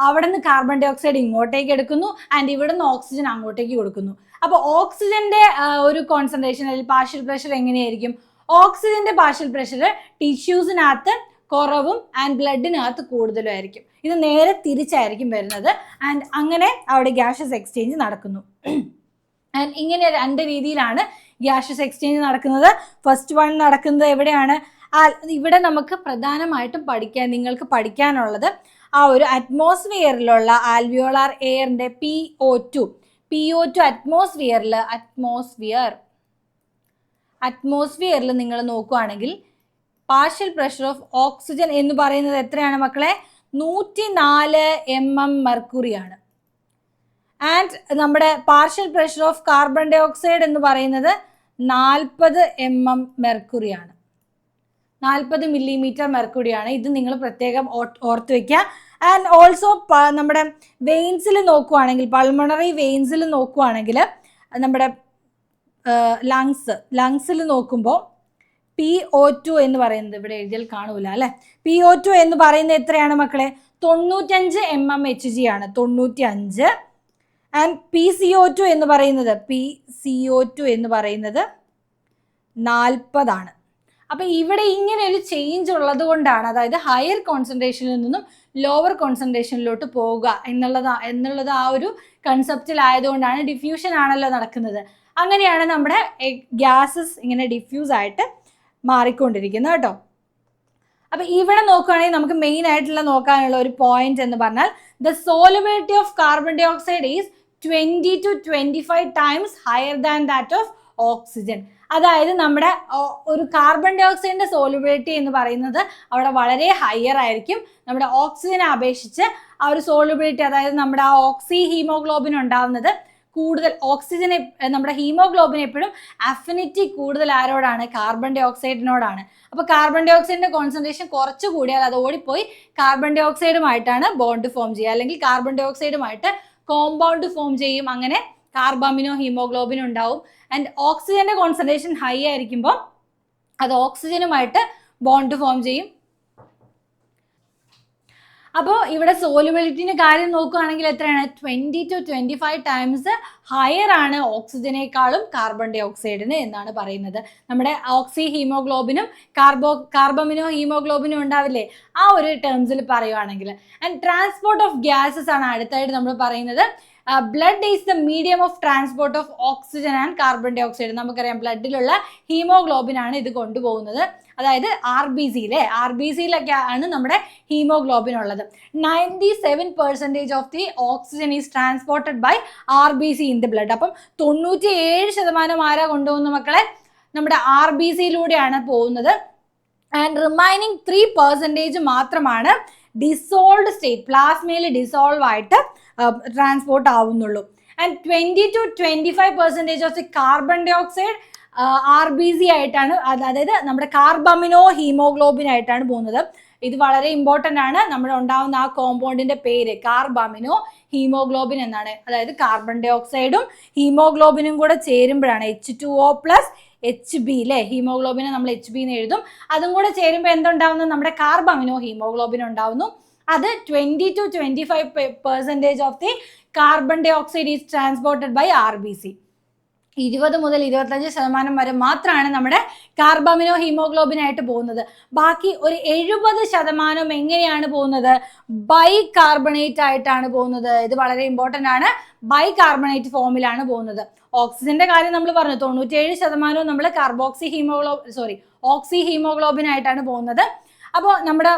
അവിടെ നിന്ന് കാർബൺ ഡൈ ഓക്സൈഡ് ഇങ്ങോട്ടേക്ക് എടുക്കുന്നു ആൻഡ് ഇവിടെ നിന്ന് ഓക്സിജൻ അങ്ങോട്ടേക്ക് കൊടുക്കുന്നു. അപ്പോൾ ഓക്സിജന്റെ ഒരു കോൺസെൻട്രേഷൻ അല്ലെങ്കിൽ പാർഷ്യൽ പ്രഷർ എങ്ങനെയായിരിക്കും? ഓക്സിജന്റെ പാർഷ്യൽ പ്രഷർ ടിഷ്യൂസിനകത്ത് കുറവും ആൻഡ് ബ്ലഡിനകത്ത് കൂടുതലും ആയിരിക്കും. ഇത് നേരെ തിരിച്ചായിരിക്കും വരുന്നത്. ആൻഡ് അങ്ങനെ അവിടെ ഗ്യാഷ്യസ് എക്സ്ചേഞ്ച് നടക്കുന്നു. ആൻഡ് ഇങ്ങനെ 2 രീതിയിലാണ് ഗ്യാഷ്യസ് എക്സ്ചേഞ്ച് നടക്കുന്നത്. ഫസ്റ്റ് വൺ നടക്കുന്നത് എവിടെയാണ്? ഇവിടെ നമുക്ക് പ്രധാനമായിട്ടും നിങ്ങൾക്ക് പഠിക്കാനുള്ളത് ആ ഒരു അറ്റ്മോസ്ഫിയറിലുള്ള ആൽവിയോളാർ എയറിന്റെ PO2 അറ്റ്മോസ്ഫിയറിൽ നിങ്ങൾ നോക്കുകയാണെങ്കിൽ പാർഷ്യൽ പ്രഷർ ഓഫ് ഓക്സിജൻ എന്ന് പറയുന്നത് എത്രയാണ് മക്കളെ? 104 mm മെർക്കുറി ആണ്. ആൻഡ് നമ്മുടെ partial pressure of carbon dye ഓക്സൈഡ് എന്ന് പറയുന്നത് 40 mm മെർക്കുറിയാണ്, 40 മില്ലിമീറ്റർ മെർക്കുറിയാണ്. ഇത് നിങ്ങൾ പ്രത്യേകം ഓർത്ത് വയ്ക്കുക. ആൻഡ് ഓൾസോ നമ്മുടെ വെയിൻസിൽ നോക്കുവാണെങ്കിൽ, പൾമണറി വെയിൻസിൽ നോക്കുവാണെങ്കിൽ, നമ്മുടെ ലങ്സിൽ നോക്കുമ്പോൾ PO2 എന്ന് പറയുന്നത്, ഇവിടെ എഴുതിയാൽ കാണൂല അല്ലെ, PO2 എന്ന് പറയുന്നത് എത്രയാണ് മക്കളെ? 95 mmHg ആണ്, 95. ആൻഡ് PCO2 എന്ന് പറയുന്നത് 40 ആണ്. അപ്പം ഇവിടെ ഇങ്ങനെ ഒരു ചേഞ്ച് ഉള്ളത് കൊണ്ടാണ്, അതായത് ഹയർ കോൺസെൻട്രേഷനിൽ നിന്നും ലോവർ കോൺസെൻട്രേഷനിലോട്ട് പോവുക എന്നുള്ളത് ആ ഒരു കൺസെപ്റ്റിലായതുകൊണ്ടാണ്, ഡിഫ്യൂഷൻ ആണല്ലോ നടക്കുന്നത്. അങ്ങനെയാണ് നമ്മുടെ ഗ്യാസസ് ഇങ്ങനെ ഡിഫ്യൂസ് ആയിട്ട് മാറിക്കൊണ്ടിരിക്കുന്നത് കേട്ടോ. അപ്പം ഇവിടെ നോക്കുകയാണെങ്കിൽ നമുക്ക് മെയിൻ ആയിട്ടുള്ള നോക്കാനുള്ള ഒരു പോയിന്റ് എന്ന് പറഞ്ഞാൽ, the solubility of carbon dye oxide is 20 to 25 times higher than that of oxygen. അതായത് നമ്മുടെ ഒരു കാർബൺ ഡൈ ഓക്സൈഡിന്റെ സോലുബിലിറ്റി എന്ന് പറയുന്നത് അവിടെ വളരെ ഹയർ ആയിരിക്കും നമ്മുടെ ഓക്സിജനെ അപേക്ഷിച്ച്. ആ ഒരു സോലുബിലിറ്റി, അതായത് നമ്മുടെ ആ ഓക്സി ഹീമോഗ്ലോബിൻ ഉണ്ടാവുന്നത് കൂടുതൽ, ഓക്സിജനെ നമ്മുടെ ഹീമോഗ്ലോബിൻ എപ്പോഴും അഫിനിറ്റി കൂടുതൽ ആരോടാണ്? കാർബൺ ഡൈ ഓക്സൈഡിനോടാണ്. അപ്പോൾ കാർബൺ ഡൈ ഓക്സൈഡിന്റെ കോൺസെൻട്രേഷൻ കുറച്ച് കൂടിയാൽ അത് ഓടിപ്പോയി കാർബൺ ഡൈ ഓക്സൈഡുമായിട്ടാണ് ബോണ്ട് ഫോം ചെയ്യുക, അല്ലെങ്കിൽ കാർബൺ ഡൈ ഓക്സൈഡുമായിട്ട് കോമ്പൗണ്ട് ഫോം ചെയ്യും. അങ്ങനെ കാർബാമിനോ ഹീമോഗ്ലോബിൻ ഉണ്ടാവും. ആൻഡ് ഓക്സിജന്റെ കോൺസെൻട്രേഷൻ ഹൈ ആയിരിക്കുമ്പോൾ അത് ഓക്സിജനുമായിട്ട് ബോണ്ട് ഫോം ചെയ്യും. അപ്പോൾ ഇവിടെ സോലുബിലിറ്റിന്റെ കാര്യം നോക്കുകയാണെങ്കിൽ എത്രയാണ്? 20 to 25 times ഹയർ ആണ് ഓക്സിജനേക്കാളും കാർബൺ ഡൈ ഓക്സൈഡിന് എന്നാണ് പറയുന്നത്. നമ്മുടെ ഓക്സി ഹീമോഗ്ലോബിനും കാർബമിനോ ഹീമോഗ്ലോബിനും ഉണ്ടാവില്ലേ, ആ ഒരു ടേംസിൽ പറയുവാണെങ്കിൽ. ആൻഡ് ട്രാൻസ്പോർട്ട് ഓഫ് ഗ്യാസസ് ആണ് അടുത്തായിട്ട് നമ്മൾ പറയുന്നത്. Blood is the medium of transport of oxygen and carbon dye ഓക്സൈഡ്. നമുക്കറിയാം ബ്ലഡിലുള്ള ഹീമോഗ്ലോബിൻ ആണ് ഇത് കൊണ്ടുപോകുന്നത്. അതായത് RBCയിലൊക്കെ ആണ് നമ്മുടെ ഹീമോഗ്ലോബിൻ ഉള്ളത്. 97% of the oxygen is transported by RBC in the blood. അപ്പം 97% ആരാ കൊണ്ടുപോകുന്ന മക്കളെ? നമ്മുടെ RBCയിലൂടെയാണ് പോകുന്നത്. ആൻഡ് റിമൈനിങ് 3% മാത്രമാണ് ഡിസോൾവ്ഡ് സ്റ്റേറ്റ്, പ്ലാസ്മയിൽ ഡിസോൾവ് ആയിട്ട് ട്രാൻസ്പോർട്ട് ആവുന്നുള്ളൂ. And 20 to 25% of the carbon dye oxide RBC ആയിട്ടാണ്, അതായത് നമ്മുടെ കാർബമിനോ ഹീമോഗ്ലോബിൻ ആയിട്ടാണ് പോകുന്നത്. ഇത് വളരെ ഇമ്പോർട്ടൻ്റ് ആണ്. നമ്മുടെ ഉണ്ടാവുന്ന ആ കോമ്പൗണ്ടിന്റെ പേര് കാർബമിനോ ഹീമോഗ്ലോബിൻ എന്നാണ്. അതായത് കാർബൺ ഡൈ ഓക്സൈഡും ഹീമോഗ്ലോബിനും കൂടെ ചേരുമ്പോഴാണ് H2O+ HB അല്ലേ, ഹീമോഗ്ലോബിനെ നമ്മൾ HB എന്ന് എഴുതും. അതും കൂടെ ചേരുമ്പോൾ എന്തുണ്ടാവുന്നു? നമ്മുടെ കാർബമിനോ ഹീമോഗ്ലോബിൻ ഉണ്ടാവുന്നു. അത് 20 to 25% of the carbon dye oxide is transported by RBC. 20 മുതൽ 25% വരെ മാത്രമാണ് നമ്മുടെ കാർബമിനോ ഹീമോഗ്ലോബിൻ ആയിട്ട് പോകുന്നത്. ബാക്കി ഒരു 70% എങ്ങനെയാണ് പോകുന്നത്? ബൈ കാർബണേറ്റ് ആയിട്ടാണ് പോകുന്നത്. ഇത് വളരെ ഇമ്പോർട്ടൻ്റ് ആണ്. ബൈ കാർബണേറ്റ് ഫോമിലാണ് പോകുന്നത്. ഓക്സിജന്റെ കാര്യം നമ്മൾ പറഞ്ഞു, 97% നമ്മൾ ഓക്സി ഹീമോഗ്ലോബിൻ ആയിട്ടാണ് പോകുന്നത്. അപ്പോൾ നമ്മുടെ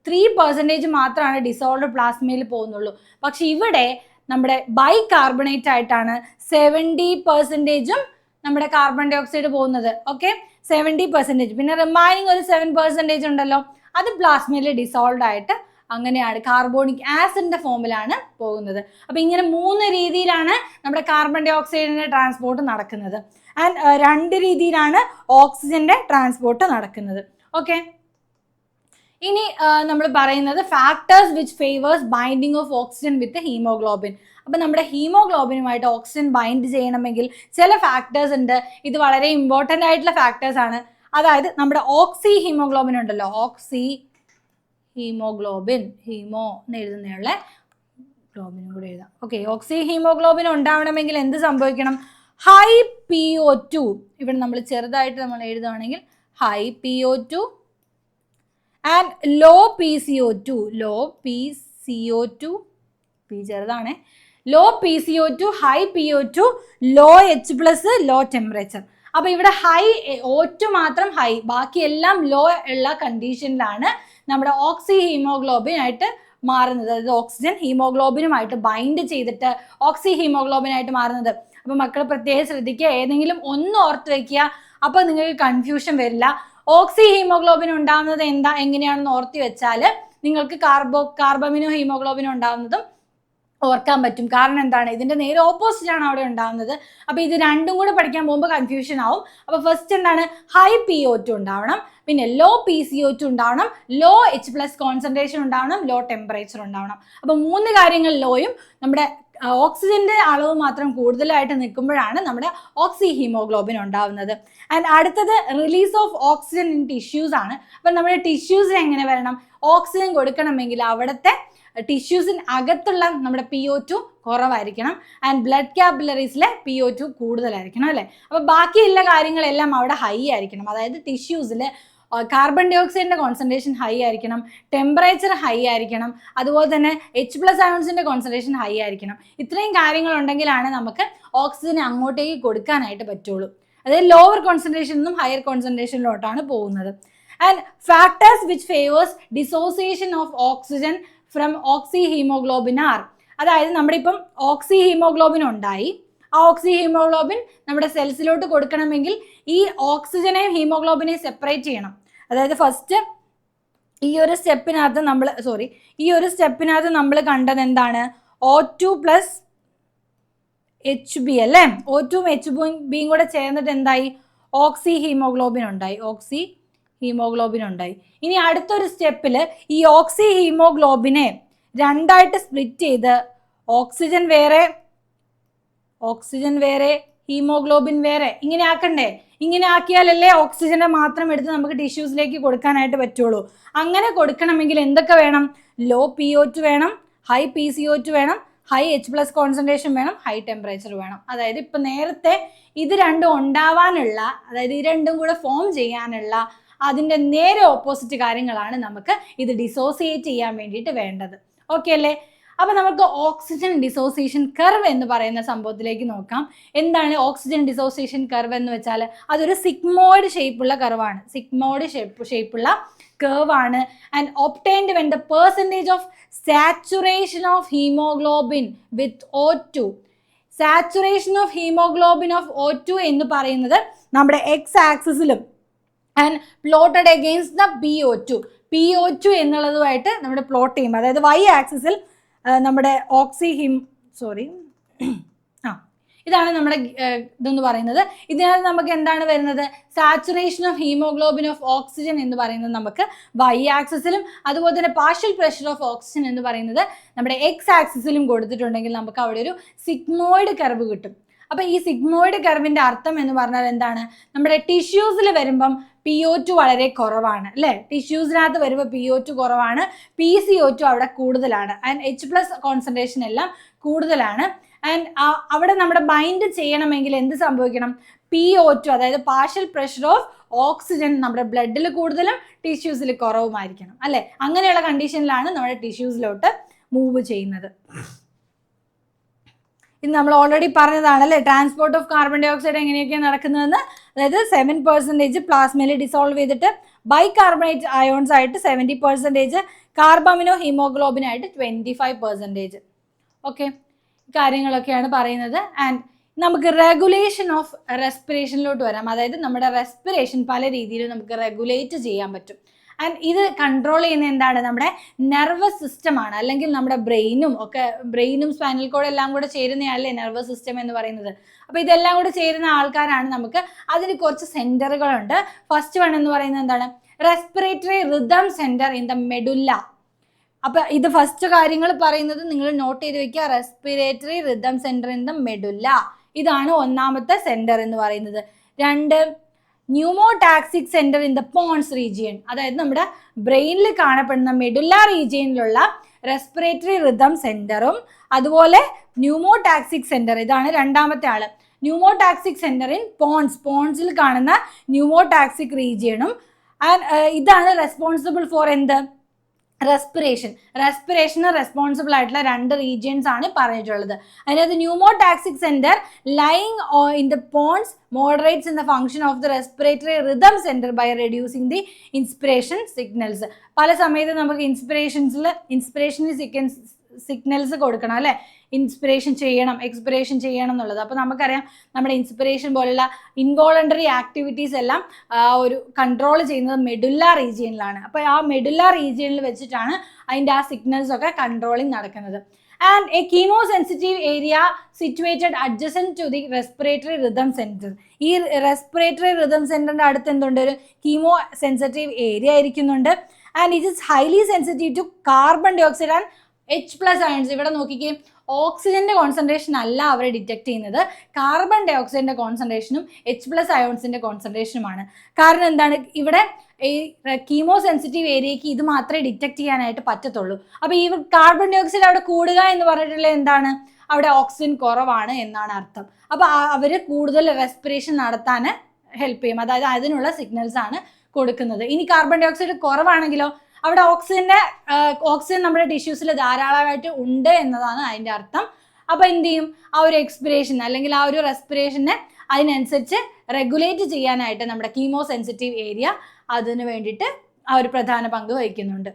3% മാത്രമാണ് ഡിസോൾവ്ഡ് പ്ലാസ്മയിൽ പോകുന്നുള്ളൂ. പക്ഷെ ഇവിടെ നമ്മുടെ ബൈ കാർബണേറ്റ് ആയിട്ടാണ് 70% നമ്മുടെ കാർബൺ ഡൈ ഓക്സൈഡ് പോകുന്നത്. ഓക്കെ, 70%. പിന്നെ റിമൈനിങ് ഒരു 7% ഉണ്ടല്ലോ, അത് പ്ലാസ്മയിൽ ഡിസോൾവ്ഡ് ആയിട്ട് അങ്ങനെയാണ് കാർബോണിക് ആസിഡിന്റെ ഫോമിലാണ് പോകുന്നത്. അപ്പൊ ഇങ്ങനെ 3 രീതിയിലാണ് നമ്മുടെ കാർബൺ ഡൈ ഓക്സൈഡിന്റെ ട്രാൻസ്പോർട്ട് നടക്കുന്നത്. ആൻഡ് 2 രീതിയിലാണ് ഓക്സിജന്റെ ട്രാൻസ്പോർട്ട് നടക്കുന്നത്. ഓക്കെ, ഇനി നമ്മൾ പറയുന്നത് factors which favours binding of oxygen with haemoglobin. അപ്പം നമ്മുടെ ഹീമോഗ്ലോബിനുമായിട്ട് ഓക്സിജൻ ബൈൻഡ് ചെയ്യണമെങ്കിൽ ചില ഫാക്ടേഴ്സ് ഉണ്ട്. ഇത് വളരെ ഇമ്പോർട്ടൻ്റ് ആയിട്ടുള്ള ഫാക്ടേഴ്സ് ആണ്. അതായത് നമ്മുടെ ഓക്സി ഹീമോഗ്ലോബിൻ ഉണ്ടല്ലോ, ഓക്സി ഹീമോഗ്ലോബിൻ, ഹീമോ എന്ന് എഴുതുന്നതിനുള്ള ഗ്ലോബിനും കൂടെ എഴുതാം. ഓക്കെ, ഓക്സി ഹീമോഗ്ലോബിൻ ഉണ്ടാവണമെങ്കിൽ എന്ത് സംഭവിക്കണം? High PO2. ഇവിടെ നമ്മൾ ചെറുതായിട്ട് നമ്മൾ എഴുതുകയാണെങ്കിൽ high PO2 and low PCO2. P ചെറുതാണേ. Low PCO2, high PO2, low H+, low temperature. അപ്പോൾ ഇവിടെ ഹൈ O2 മാത്രം ഹൈ, ബാക്കി എല്ലാം ലോ ഉള്ള കണ്ടീഷനിലാണ് നമ്മുടെ ഓക്സി ഹീമോഗ്ലോബിൻ ആയിട്ട് മാറുന്നത്. അതായത് ഓക്സിജൻ ഹീമോഗ്ലോബിനുമായിട്ട് ബൈൻഡ് ചെയ്തിട്ട് ഓക്സി ഹീമോഗ്ലോബിൻ ആയിട്ട് മാറുന്നത്. അപ്പോൾ മക്കൾ പ്രത്യേകം ശ്രദ്ധിക്കുക, ഏതെങ്കിലും ഒന്ന് ഓർത്ത് വയ്ക്കുക, അപ്പോൾ നിങ്ങൾക്ക് കൺഫ്യൂഷൻ വരില്ല. ഓക്സി ഹീമോഗ്ലോബിൻ ഉണ്ടാകുന്നത് എങ്ങനെയാണെന്ന് ഓർത്തി വെച്ചാൽ നിങ്ങൾക്ക് കാർബമിനോ ഹീമോഗ്ലോബിൻ ഉണ്ടാകുന്നതും ഓർക്കാൻ പറ്റും. കാരണം എന്താണ്, ഇതിന്റെ നേരെ ഓപ്പോസിറ്റ് ആണ് അവിടെ ഉണ്ടാവുന്നത്. അപ്പൊ ഇത് രണ്ടും കൂടെ പഠിക്കാൻ പോകുമ്പോൾ കൺഫ്യൂഷൻ ആവും. അപ്പൊ ഫസ്റ്റ് എന്താണ്, ഹൈ PO2 ഉണ്ടാവണം, പിന്നെ ലോ PCO2 ഉണ്ടാവണം, ലോ H+ കോൺസെൻട്രേഷൻ ഉണ്ടാവണം, ലോ ടെമ്പറേച്ചർ ഉണ്ടാവണം. അപ്പൊ 3 കാര്യങ്ങൾ ലോയും നമ്മുടെ ഓക്സിജന്റെ അളവ് മാത്രം കൂടുതലായിട്ട് നിൽക്കുമ്പോഴാണ് നമ്മുടെ ഓക്സി ഹീമോഗ്ലോബിൻ ഉണ്ടാവുന്നത്. ആൻഡ് അടുത്തത് release of oxygen in tissues ആണ്. അപ്പൊ നമ്മുടെ ടിഷ്യൂസിന് എങ്ങനെ വരണം, ഓക്സിജൻ കൊടുക്കണമെങ്കിൽ അവിടുത്തെ ടിഷ്യൂസിന് അകത്തുള്ള നമ്മുടെ PO2 കുറവായിരിക്കണം ആൻഡ് ബ്ലഡ് കാപ്പിലറീസിലെ PO2 കൂടുതലായിരിക്കണം അല്ലേ. അപ്പൊ ബാക്കിയുള്ള കാര്യങ്ങളെല്ലാം അവിടെ ഹൈ ആയിരിക്കണം. അതായത് ടിഷ്യൂസിൽ കാർബൺ ഡൈ ഓക്സൈഡിന്റെ കോൺസെൻട്രേഷൻ ഹൈ ആയിരിക്കണം, ടെമ്പറേച്ചർ ഹൈ ആയിരിക്കണം, അതുപോലെ തന്നെ H+ അയോൺസിന്റെ കോൺസെൻട്രേഷൻ ഹൈ ആയിരിക്കണം. ഇത്രയും കാര്യങ്ങൾ ഉണ്ടെങ്കിലാണ് നമുക്ക് ഓക്സിജൻ അങ്ങോട്ടേക്ക് കൊടുക്കാനായിട്ട് പറ്റുള്ളൂ. അതായത് ലോവർ കോൺസെൻട്രേഷൻ നിന്നും ഹയർ കോൺസെൻട്രേഷനിലോട്ടാണ് പോകുന്നത്. And factors which favours dissociation of oxygen from oxy haemoglobin are. അതായത് നമ്മുടെ ഇപ്പം ഓക്സി ഹീമോഗ്ലോബിൻ ഉണ്ടായി, ആ ഓക്സി ഹീമോഗ്ലോബിൻ നമ്മുടെ സെൽസിലോട്ട് കൊടുക്കണമെങ്കിൽ ഈ ഓക്സിജനെയും ഹീമോഗ്ലോബിനെയും സെപ്പറേറ്റ് ചെയ്യണം. അതായത് ഫസ്റ്റ് ഈ ഒരു സ്റ്റെപ്പിനകത്ത് നമ്മൾ കണ്ടത് എന്താണ്, O2 + HB അല്ലേ. O2 HB കൂടെ ചേർന്നിട്ട് എന്തായി, ഓക്സി ഹീമോഗ്ലോബിൻ ഉണ്ടായി. ഇനി അടുത്തൊരു സ്റ്റെപ്പിൽ ഈ ഓക്സി ഹീമോഗ്ലോബിനെ രണ്ടായിട്ട് സ്പ്ലിറ്റ് ചെയ്ത് ഓക്സിജൻ വേറെ ഹീമോഗ്ലോബിൻ വേറെ ഇങ്ങനെ ആക്കണ്ടേ. ഇങ്ങനെ ആക്കിയാലല്ലേ ഓക്സിജനെ മാത്രം എടുത്ത് നമുക്ക് ടിഷ്യൂസിലേക്ക് കൊടുക്കാനായിട്ട് പറ്റുള്ളൂ. അങ്ങനെ കൊടുക്കണമെങ്കിൽ എന്തൊക്കെ വേണം, ലോ PO2 വേണം, ഹൈ PCO2 വേണം, ഹൈ H+ കോൺസെൻട്രേഷൻ വേണം, ഹൈ ടെമ്പറേച്ചർ വേണം. അതായത് ഇപ്പൊ നേരത്തെ ഇത് രണ്ടും ഉണ്ടാവാനുള്ള, അതായത് ഇത് രണ്ടും കൂടെ ഫോം ചെയ്യാനുള്ള അതിന്റെ നേരെ ഓപ്പോസിറ്റ് കാര്യങ്ങളാണ് നമുക്ക് ഇത് ഡിസോസിയേറ്റ് ചെയ്യാൻ വേണ്ടിയിട്ട് വേണ്ടത്. ഓക്കെ അല്ലേ. അപ്പൊ നമുക്ക് ഓക്സിജൻ ഡിസോസിയേഷൻ കർവ് എന്ന് പറയുന്ന സംഭവത്തിലേക്ക് നോക്കാം. എന്താണ് ഓക്സിജൻ ഡിസോസിയേഷൻ കർവ് എന്ന് വെച്ചാൽ, അതൊരു സിഗ്മോയിഡ് ഷേപ്പുള്ള കർവാണ്. ഷേപ്പുള്ള കർവാണ്. And obtained when the percentage of saturation of haemoglobin with O2. Saturation of haemoglobin of O2 എന്ന് പറയുന്നത് നമ്മുടെ എക്സ് ആക്സിസിലും and plotted against the PO2 എന്നുള്ളതുമായിട്ട് നമ്മൾ പ്ലോട്ട് ചെയ്യും. അതായത് Y ആക്സിസിൽ നമ്മുടെ ഇതാണ് നമ്മുടെ ഇതെന്ന് പറയുന്നത്. ഇതിനകത്ത് നമുക്ക് എന്താണ് വരുന്നത്, saturation of haemoglobin of oxygen എന്ന് പറയുന്നത് നമുക്ക് Y ആക്സിസിലും, അതുപോലെ തന്നെ പാർഷ്യൽ പ്രഷർ ഓഫ് ഓക്സിജൻ എന്ന് പറയുന്നത് നമ്മുടെ എക്സ് ആക്സിസിലും കൊടുത്തിട്ടുണ്ടെങ്കിൽ നമുക്ക് അവിടെ ഒരു സിഗ്മോയിഡ് കർവ് കിട്ടും. അപ്പൊ ഈ സിഗ്മോയിഡ് കർവിന്റെ അർത്ഥം എന്ന് പറഞ്ഞാൽ എന്താണ്, നമ്മുടെ ടിഷ്യൂസിൽ വരുമ്പം PO2 വളരെ കുറവാണ് അല്ലേ. ടിഷ്യൂസിനകത്ത് വരുമ്പോൾ PO2 കുറവാണ്, PCO2 അവിടെ കൂടുതലാണ്, ആൻഡ് H+ കോൺസെൻട്രേഷൻ എല്ലാം കൂടുതലാണ്. ആൻഡ് അവിടെ നമ്മുടെ ബൈൻഡ് ചെയ്യണമെങ്കിൽ എന്ത് സംഭവിക്കണം, PO2 അതായത് പാർഷ്യൽ പ്രഷർ ഓഫ് ഓക്സിജൻ നമ്മുടെ ബ്ലഡിൽ കൂടുതലും ടിഷ്യൂസിൽ കുറവുമായിരിക്കണം അല്ലേ. അങ്ങനെയുള്ള കണ്ടീഷനിലാണ് നമ്മുടെ ടിഷ്യൂസിലോട്ട് മൂവ് ചെയ്യുന്നത്. ഇത് നമ്മൾ ഓൾറെഡി പറഞ്ഞതാണ് അല്ലേ, ട്രാൻസ്പോർട്ട് ഓഫ് കാർബൺ ഡൈ ഓക്സൈഡ് എങ്ങനെയൊക്കെയാണ് നടക്കുന്നതെന്ന്. അതായത് 7% പ്ലാസ്മയിൽ ഡിസോൾവ് ചെയ്തിട്ട് ബൈകാർബണേറ്റ് അയോൺസ് ആയിട്ട് 70%, കാർബമിനോ ഹീമോഗ്ലോബിൻ ആയിട്ട് 25%. ഓക്കെ, കാര്യങ്ങളൊക്കെയാണ് പറയുന്നത്. ആൻഡ് നമുക്ക് റെഗുലേഷൻ ഓഫ് റെസ്പിറേഷനിലോട്ട് വരാം. അതായത് നമ്മുടെ റെസ്പിറേഷൻ പല രീതിയിലും നമുക്ക് റെഗുലേറ്റ് ചെയ്യാൻ പറ്റും. ആൻഡ് ഇത് കൺട്രോൾ ചെയ്യുന്ന എന്താണ്, നമ്മുടെ നെർവസ് സിസ്റ്റമാണ്. അല്ലെങ്കിൽ നമ്മുടെ ബ്രെയിനും സ്പൈനൽ കോഡ് എല്ലാം കൂടെ ചേരുന്നതല്ലേ നെർവസ് സിസ്റ്റം എന്ന് പറയുന്നത്. അപ്പോൾ ഇതെല്ലാം കൂടെ ചേരുന്ന ആൾക്കാരാണ് നമുക്ക്. അതിന് കുറച്ച് സെന്ററുകളുണ്ട്. ഫസ്റ്റ് വൺ എന്ന് പറയുന്നത് എന്താണ്, respiratory rhythm centre in the medulla. അപ്പൊ ഇത് ഫസ്റ്റ് കാര്യങ്ങൾ പറയുന്നത് നിങ്ങൾ നോട്ട് ചെയ്ത് വെക്കുക. Respiratory rhythm centre in the medulla, ഇതാണ് ഒന്നാമത്തെ സെന്റർ എന്ന് പറയുന്നത്. 2, pneumotaxic centre in the pons region. അതായത് നമ്മുടെ ബ്രെയിനിൽ കാണപ്പെടുന്ന മെഡുല്ല റീജിയനിലുള്ള റെസ്പിറേറ്ററി റിതം സെന്ററും അതുപോലെ ന്യൂമോടാക്സിക് സെന്റർ, ഇതാണ് രണ്ടാമത്തെ ആള്. ന്യൂമോടാക്സിക് സെന്റർ ഇൻ പോൺസിൽ കാണുന്ന ന്യൂമോടാക്സിക് റീജിയനും. ആൻഡ് ഇതാണ് റെസ്പോൺസിബിൾ ഫോർ എന്ത്, റെസ്പിറേഷന് റെസ്പോൺസിബിൾ ആയിട്ടുള്ള 2 റീജിയൻസ് ആണ് പറഞ്ഞിട്ടുള്ളത്. അതിനകത്ത് pneumotaxic centre lying in the pons moderates in the function of the respiratory rhythm center by reducing the inspiration signals. പല സമയത്ത് നമുക്ക് ഇൻസ്പിറേഷൻ സിഗ്നൽസ് കൊടുക്കണം അല്ലെ, ഇൻസ്പിറേഷൻ ചെയ്യണം, എക്സ്പിറേഷൻ ചെയ്യണം എന്നുള്ളത്. അപ്പോൾ നമുക്കറിയാം നമ്മുടെ ഇൻസ്പിറേഷൻ പോലുള്ള ഇൻവോളണ്ടറി ആക്ടിവിറ്റീസ് എല്ലാം ഒരു കൺട്രോൾ ചെയ്യുന്നത് മെഡുല്ല റീജിയനിലാണ്. അപ്പോൾ ആ മെഡുല്ല റീജിയനിൽ വെച്ചിട്ടാണ് അതിൻ്റെ ആ സിഗ്നൽസ് ഒക്കെ കൺട്രോളിങ് നടക്കുന്നത്. And a chemosensitive area situated adjacent to the respiratory rhythm centre. ഈ റെസ്പിറേറ്ററി റിതം സെൻറ്ററിൻ്റെ അടുത്ത് എന്തുണ്ട്, ഒരു കീമോ സെൻസിറ്റീവ് ഏരിയ ഇരിക്കുന്നുണ്ട്. And it is highly sensitive to carbon dye oxide and H+ ions. ഇവിടെ നോക്കിക്കേ, ഓക്സിജന്റെ കോൺസെൻട്രേഷൻ അല്ല അവരെ ഡിറ്റക്ട് ചെയ്യുന്നത്, കാർബൺ ഡൈ ഓക്സൈഡിന്റെ കോൺസെൻട്രേഷനും H+ അയോൺസിന്റെ കോൺസെൻട്രേഷനുമാണ്. കാരണം എന്താണ്, ഇവിടെ ഈ കീമോ സെൻസിറ്റീവ് ഏരിയയ്ക്ക് ഇത് മാത്രമേ ഡിറ്റക്ട് ചെയ്യാനായിട്ട് പറ്റത്തുള്ളൂ. അപ്പോൾ ഈ കാർബൺ ഡൈ ഓക്സൈഡ് അവിടെ കൂടുക എന്ന് പറഞ്ഞിട്ടുള്ള എന്താണ്, അവിടെ ഓക്സിജൻ കുറവാണ് എന്നാണ് അർത്ഥം. അപ്പോൾ അവർ കൂടുതൽ റെസ്പിറേഷൻ നടത്താൻ ഹെൽപ്പ് ചെയ്യും, അതായത് അതിനുള്ള സിഗ്നൽസ് ആണ് കൊടുക്കുന്നത്. ഇനി കാർബൺ ഡൈ ഓക്സൈഡ് കുറവാണെങ്കിലോ, അവിടെ ഓക്സിജൻ നമ്മുടെ ടിഷ്യൂസിൽ ധാരാളമായിട്ട് ഉണ്ട് എന്നതാണ് അതിൻ്റെ അർത്ഥം. അപ്പോൾ എന്ത് ചെയ്യും, ആ ഒരു എക്സ്പിറേഷൻ അല്ലെങ്കിൽ ആ ഒരു റെസ്പിറേഷനെ അതിനനുസരിച്ച് റെഗുലേറ്റ് ചെയ്യാനായിട്ട് നമ്മുടെ കീമോ സെൻസിറ്റീവ് ഏരിയ അതിന് വേണ്ടിയിട്ട് ആ ഒരു പ്രധാന പങ്ക് വഹിക്കുന്നുണ്ട്.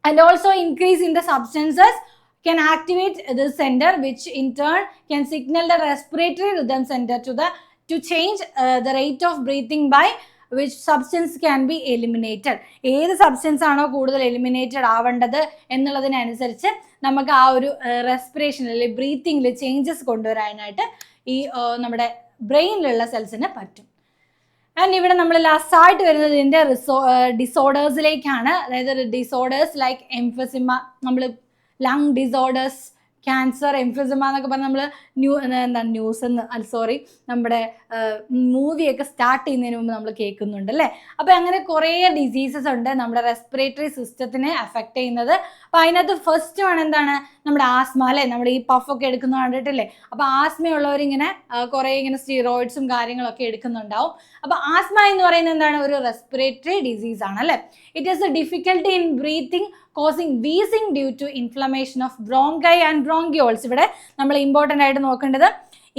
And also increase in the substances can activate this center, which in turn can signal the respiratory rhythm center to change the rate of breathing by which substance can be eliminated. ഏത് substance ആണോ കൂടുതൽ eliminated ആവേണ്ടത് എന്നുള്ളതിനനുസരിച്ച് നമുക്ക് ആ ഒരു respiration അല്ലെങ്കിൽ ബ്രീത്തിങ്ങിൽ changes കൊണ്ടുവരാനായിട്ട് ഈ നമ്മുടെ ബ്രെയിനിലുള്ള സെൽസിന് പറ്റും. ആൻഡ് ഇവിടെ നമ്മൾ ലാസ്റ്റായിട്ട് വരുന്നത് ഇതിൻ്റെ ഡിസോർഡേഴ്സിലേക്കാണ്. അതായത് ഡിസോർഡേഴ്സ് ലൈക്ക് എംഫസിമ, നമ്മൾ ലങ് ഡിസോർഡേഴ്സ്, ക്യാൻസർ, എംഫിസിമ എന്നൊക്കെ പറഞ്ഞാൽ നമ്മൾ നമ്മുടെ മൂവിയൊക്കെ സ്റ്റാർട്ട് ചെയ്യുന്നതിന് മുമ്പ് നമ്മൾ കേൾക്കുന്നുണ്ട് അല്ലേ. അപ്പോൾ അങ്ങനെ കുറേ ഡിസീസസ് ഉണ്ട് നമ്മുടെ റെസ്പിറേറ്ററി സിസ്റ്റത്തിനെ അഫക്റ്റ് ചെയ്യുന്നത്. അപ്പോൾ അതിനകത്ത് ഫസ്റ്റ് ആണ് എന്താണ്, നമ്മുടെ ആസ്മ അല്ലേ. നമ്മൾ ഈ പഫൊക്കെ എടുക്കുന്നത് കണ്ടിട്ടില്ലേ. അപ്പോൾ ആസ്മയുള്ളവരിങ്ങനെ കുറേ ഇങ്ങനെ സ്റ്റീറോയിഡ്സും കാര്യങ്ങളൊക്കെ എടുക്കുന്നുണ്ടാവും. അപ്പോൾ ആസ്മ എന്ന് പറയുന്നത് എന്താണ്, ഒരു റെസ്പിറേറ്ററി ഡിസീസ് ആണ് അല്ലേ. It is A difficulty in breathing causing wheezing due to inflammation of bronchi and bronchioles. ഇവിടെ നമ്മൾ ഇമ്പോർട്ടൻ്റ് ആയിട്ട് നോക്കേണ്ടത്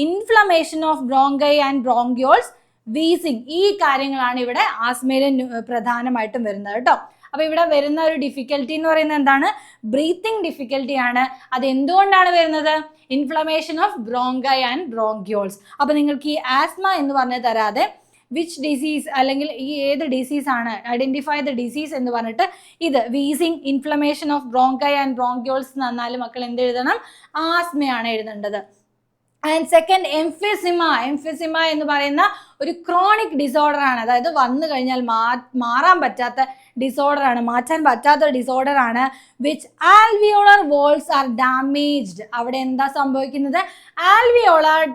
inflammation of bronchi and bronchioles, wheezing, ഈ കാര്യങ്ങളാണ് ഇവിടെ ആസ്മയിൽ പ്രധാനമായിട്ടും വരുന്നത് കേട്ടോ. അപ്പോൾ ഇവിടെ വരുന്ന ഒരു ഡിഫിക്കൽട്ടി എന്ന് പറയുന്നത് എന്താണ്, ബ്രീത്തിങ് ഡിഫിക്കൽട്ടിയാണ്. അത് എന്തുകൊണ്ടാണ് വരുന്നത്, inflammation of bronchi and bronchioles. അപ്പോൾ നിങ്ങൾക്ക് ഈ ആസ്മ എന്ന് പറഞ്ഞ് തരാതെ വിച്ച് ഡിസീസ് അല്ലെങ്കിൽ ഈ ഏത് ഡിസീസാണ്, ഐഡൻറ്റിഫൈ ദ ഡിസീസ് എന്ന് പറഞ്ഞിട്ട് ഇത് wheezing, inflammation of bronchi and bronchioles എന്ന് പറഞ്ഞാൽ മക്കൾ എന്ത് എഴുതണം, ആസ്മയാണ് എഴുതേണ്ടത്. ആൻഡ് സെക്കൻഡ് എംഫിസിമ എന്ന് പറയുന്ന ഒരു ക്രോണിക് ഡിസോർഡർ ആണ്. അതായത് വന്നു കഴിഞ്ഞാൽ മാറാൻ പറ്റാത്ത ഡിസോർഡർ ആണ്, മാറ്റാൻ പറ്റാത്ത ഡിസോർഡർ ആണ്. Which alveolar walls are damaged. അവിടെ എന്താ സംഭവിക്കുന്നത്, ആൽവിയോളർ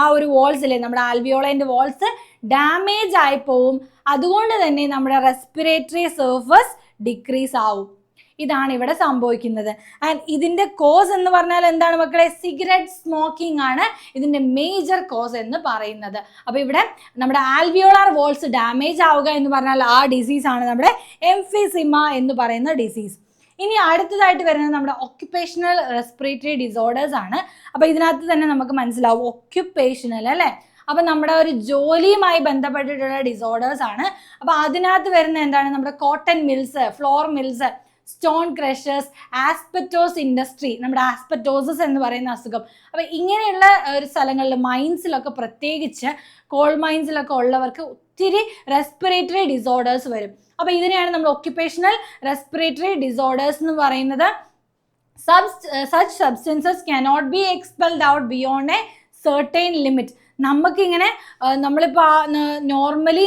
ആ ഒരു വോൾസിലെ നമ്മുടെ ആൽവിയോളേൻ്റെ വോൾസ് ഡാമേജ് ആയി പോവും. അതുകൊണ്ട് തന്നെ നമ്മുടെ റെസ്പിറേറ്ററി സർഫസ് ഡിക്രീസ് ആവും. ഇതാണ് ഇവിടെ സംഭവിക്കുന്നത്. ആൻഡ് ഇതിൻ്റെ കോസ് എന്ന് പറഞ്ഞാൽ എന്താണ് മക്കളെ, സിഗരറ്റ് സ്മോക്കിംഗ് ആണ് ഇതിൻ്റെ മേജർ കോസ് എന്ന് പറയുന്നത്. അപ്പോൾ ഇവിടെ നമ്മുടെ ആൽവിയോളാർ വോൾസ് ഡാമേജ് ആവുക എന്ന് പറഞ്ഞാൽ ആ ഡിസീസാണ് നമ്മുടെ എംഫിസിമ എന്ന് പറയുന്ന ഡിസീസ്. ഇനി അടുത്തതായിട്ട് വരുന്നത് നമ്മുടെ ഒക്യുപ്പേഷണൽ റെസ്പിറേറ്ററി ഡിസോർഡേഴ്സ് ആണ്. അപ്പോൾ ഇതിനകത്ത് തന്നെ നമുക്ക് മനസ്സിലാവും ഒക്യുപ്പേഷണൽ അല്ലേ. അപ്പം നമ്മുടെ ഒരു ജോലിയുമായി ബന്ധപ്പെട്ടിട്ടുള്ള ഡിസോർഡേഴ്സ് ആണ്. അപ്പോൾ അതിനകത്ത് വരുന്ന എന്താണ്, നമ്മുടെ cotton mills, flour mills, stone crushers, asbestos industry, നമ്മുടെ ആസ്പെറ്റോസിസ് എന്ന് പറയുന്ന അസുഖം. അപ്പോൾ ഇങ്ങനെയുള്ള ഒരു സ്ഥലങ്ങളിൽ മൈൻസിലൊക്കെ, പ്രത്യേകിച്ച് കോൾ മൈൻസിലൊക്കെ ഉള്ളവർക്ക് ഒത്തിരി റെസ്പിറേറ്ററി ഡിസോർഡേഴ്സ് വരും. അപ്പോൾ ഇതിനെയാണ് നമ്മൾ ഒക്യുപ്പേഷണൽ റെസ്പിറേറ്ററി ഡിസോർഡേഴ്സ് എന്ന് പറയുന്നത്. such substances cannot be expelled out beyond a certain limit. നമുക്കിങ്ങനെ നമ്മളിപ്പോൾ നോർമലി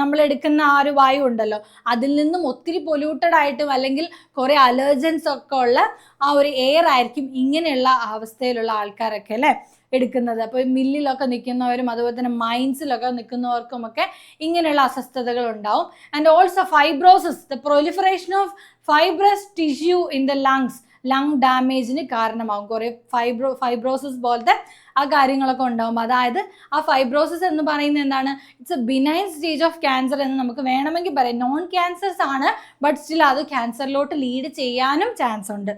നമ്മളെടുക്കുന്ന ആ ഒരു വായു ഉണ്ടല്ലോ, അതിൽ നിന്നും ഒത്തിരി പൊല്യൂട്ടഡ് ആയിട്ടും അല്ലെങ്കിൽ കുറേ അലർജൻസ് ഒക്കെ ഉള്ള ആ ഒരു എയർ ആയിരിക്കും ഇങ്ങനെയുള്ള അവസ്ഥയിലുള്ള ആൾക്കാരൊക്കെ അല്ലേ എടുക്കുന്നത്. അപ്പോൾ മില്ലിലൊക്കെ നിൽക്കുന്നവരും അതുപോലെ തന്നെ മൈൻസിലൊക്കെ നിൽക്കുന്നവർക്കുമൊക്കെ ഇങ്ങനെയുള്ള അസ്വസ്ഥതകൾ ഉണ്ടാവും. And also fibrosis, the proliferation of fibrous tissue in the lungs, lung ഡാമേജിന് കാരണമാകും. കുറേ ഫൈബ്രോസിസ് പോലത്തെ ആ കാര്യങ്ങളൊക്കെ ഉണ്ടാവും. അതായത് ആ ഫൈബ്രോസിസ് എന്ന് പറയുന്നത് എന്താണ്, it's A benign stage of cancer എന്ന് നമുക്ക് വേണമെങ്കിൽ പറയാം. നോൺ ക്യാൻസേഴ്സ് ആണ്, ബട്ട് സ്റ്റിൽ അത് ക്യാൻസറിലോട്ട് ലീഡ് ചെയ്യാനും ചാൻസ് ഉണ്ട്.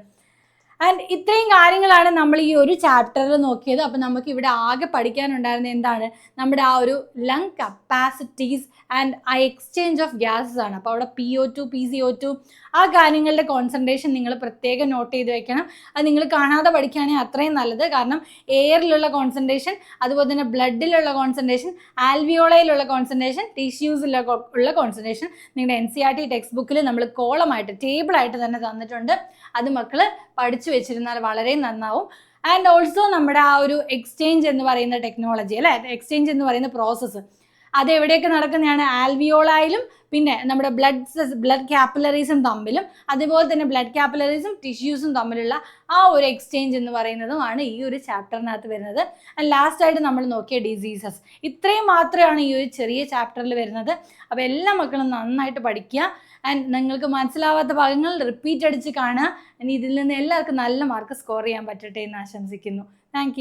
ആൻഡ് ഇത്രയും കാര്യങ്ങളാണ് നമ്മൾ ഈ ഒരു ചാപ്റ്ററിൽ നോക്കിയത്. അപ്പോൾ നമുക്ക് ഇവിടെ ആകെ പഠിക്കാനുണ്ടായിരുന്ന എന്താണ്, നമ്മുടെ ആ ഒരു ലങ് കപ്പാസിറ്റീസ് ആൻഡ് ആ എക്സ്ചേഞ്ച് ഓഫ് ഗ്യാസസ് ആണ്. അപ്പോൾ അവിടെ PO2 PCO2 ആ കാര്യങ്ങളുടെ കോൺസെൻട്രേഷൻ നിങ്ങൾ പ്രത്യേകം നോട്ട് ചെയ്ത് വെക്കണം. അത് നിങ്ങൾ കാണാതെ പഠിക്കുകയാണെങ്കിൽ അത്രയും നല്ലത്. കാരണം എയറിലുള്ള കോൺസെൻട്രേഷൻ, അതുപോലെ തന്നെ ബ്ലഡിലുള്ള കോൺസെൻട്രേഷൻ, ആൽവിയോളയിലുള്ള കോൺസെൻട്രേഷൻ, ടിഷ്യൂസിലുള്ള കോൺസെൻട്രേഷൻ നിങ്ങളുടെ NCERT ടെക്സ്റ്റ് ബുക്കിൽ നമ്മൾ കോളമായിട്ട് ടേബിളായിട്ട് തന്നെ തന്നിട്ടുണ്ട്. അത് മക്കൾ പഠിച്ചു വെച്ചിരുന്നാൽ വളരെ നന്നാവും. ആൻഡ് ഓൾസോ നമ്മുടെ ആ ഒരു എക്സ്ചേഞ്ച് എന്ന് പറയുന്ന ടെക്നോളജി അല്ലേ, എക്സ്ചേഞ്ച് എന്ന് പറയുന്ന പ്രോസസ്സ് അത് എവിടെയൊക്കെ നടക്കുന്നതാണ്, ആൽവിയോളായാലും പിന്നെ നമ്മുടെ ബ്ലഡ് കാപ്പിലറീസും തമ്മിലും, അതുപോലെ തന്നെ ബ്ലഡ് കാപ്പിലറീസും ടിഷ്യൂസും തമ്മിലുള്ള ആ ഒരു എക്സ്ചേഞ്ച് എന്ന് പറയുന്നതുമാണ് ഈ ഒരു ചാപ്റ്ററിനകത്ത് വരുന്നത്. ആൻഡ് ലാസ്റ്റായിട്ട് നമ്മൾ നോക്കിയ ഡിസീസസ്. ഇത്രയും മാത്രമാണ് ഈ ഒരു ചെറിയ ചാപ്റ്ററിൽ വരുന്നത്. അപ്പോൾ എല്ലാ മക്കളും നന്നായിട്ട് പഠിക്കുക. ആൻഡ് നിങ്ങൾക്ക് മനസ്സിലാവാത്ത ഭാഗങ്ങൾ റിപ്പീറ്റ് അടിച്ച് കാണുക. ഇനി ഇതിൽ നിന്ന് എല്ലാവർക്കും നല്ല മാർക്ക് സ്കോർ ചെയ്യാൻ പറ്റട്ടെ എന്ന് ആശംസിക്കുന്നു. താങ്ക്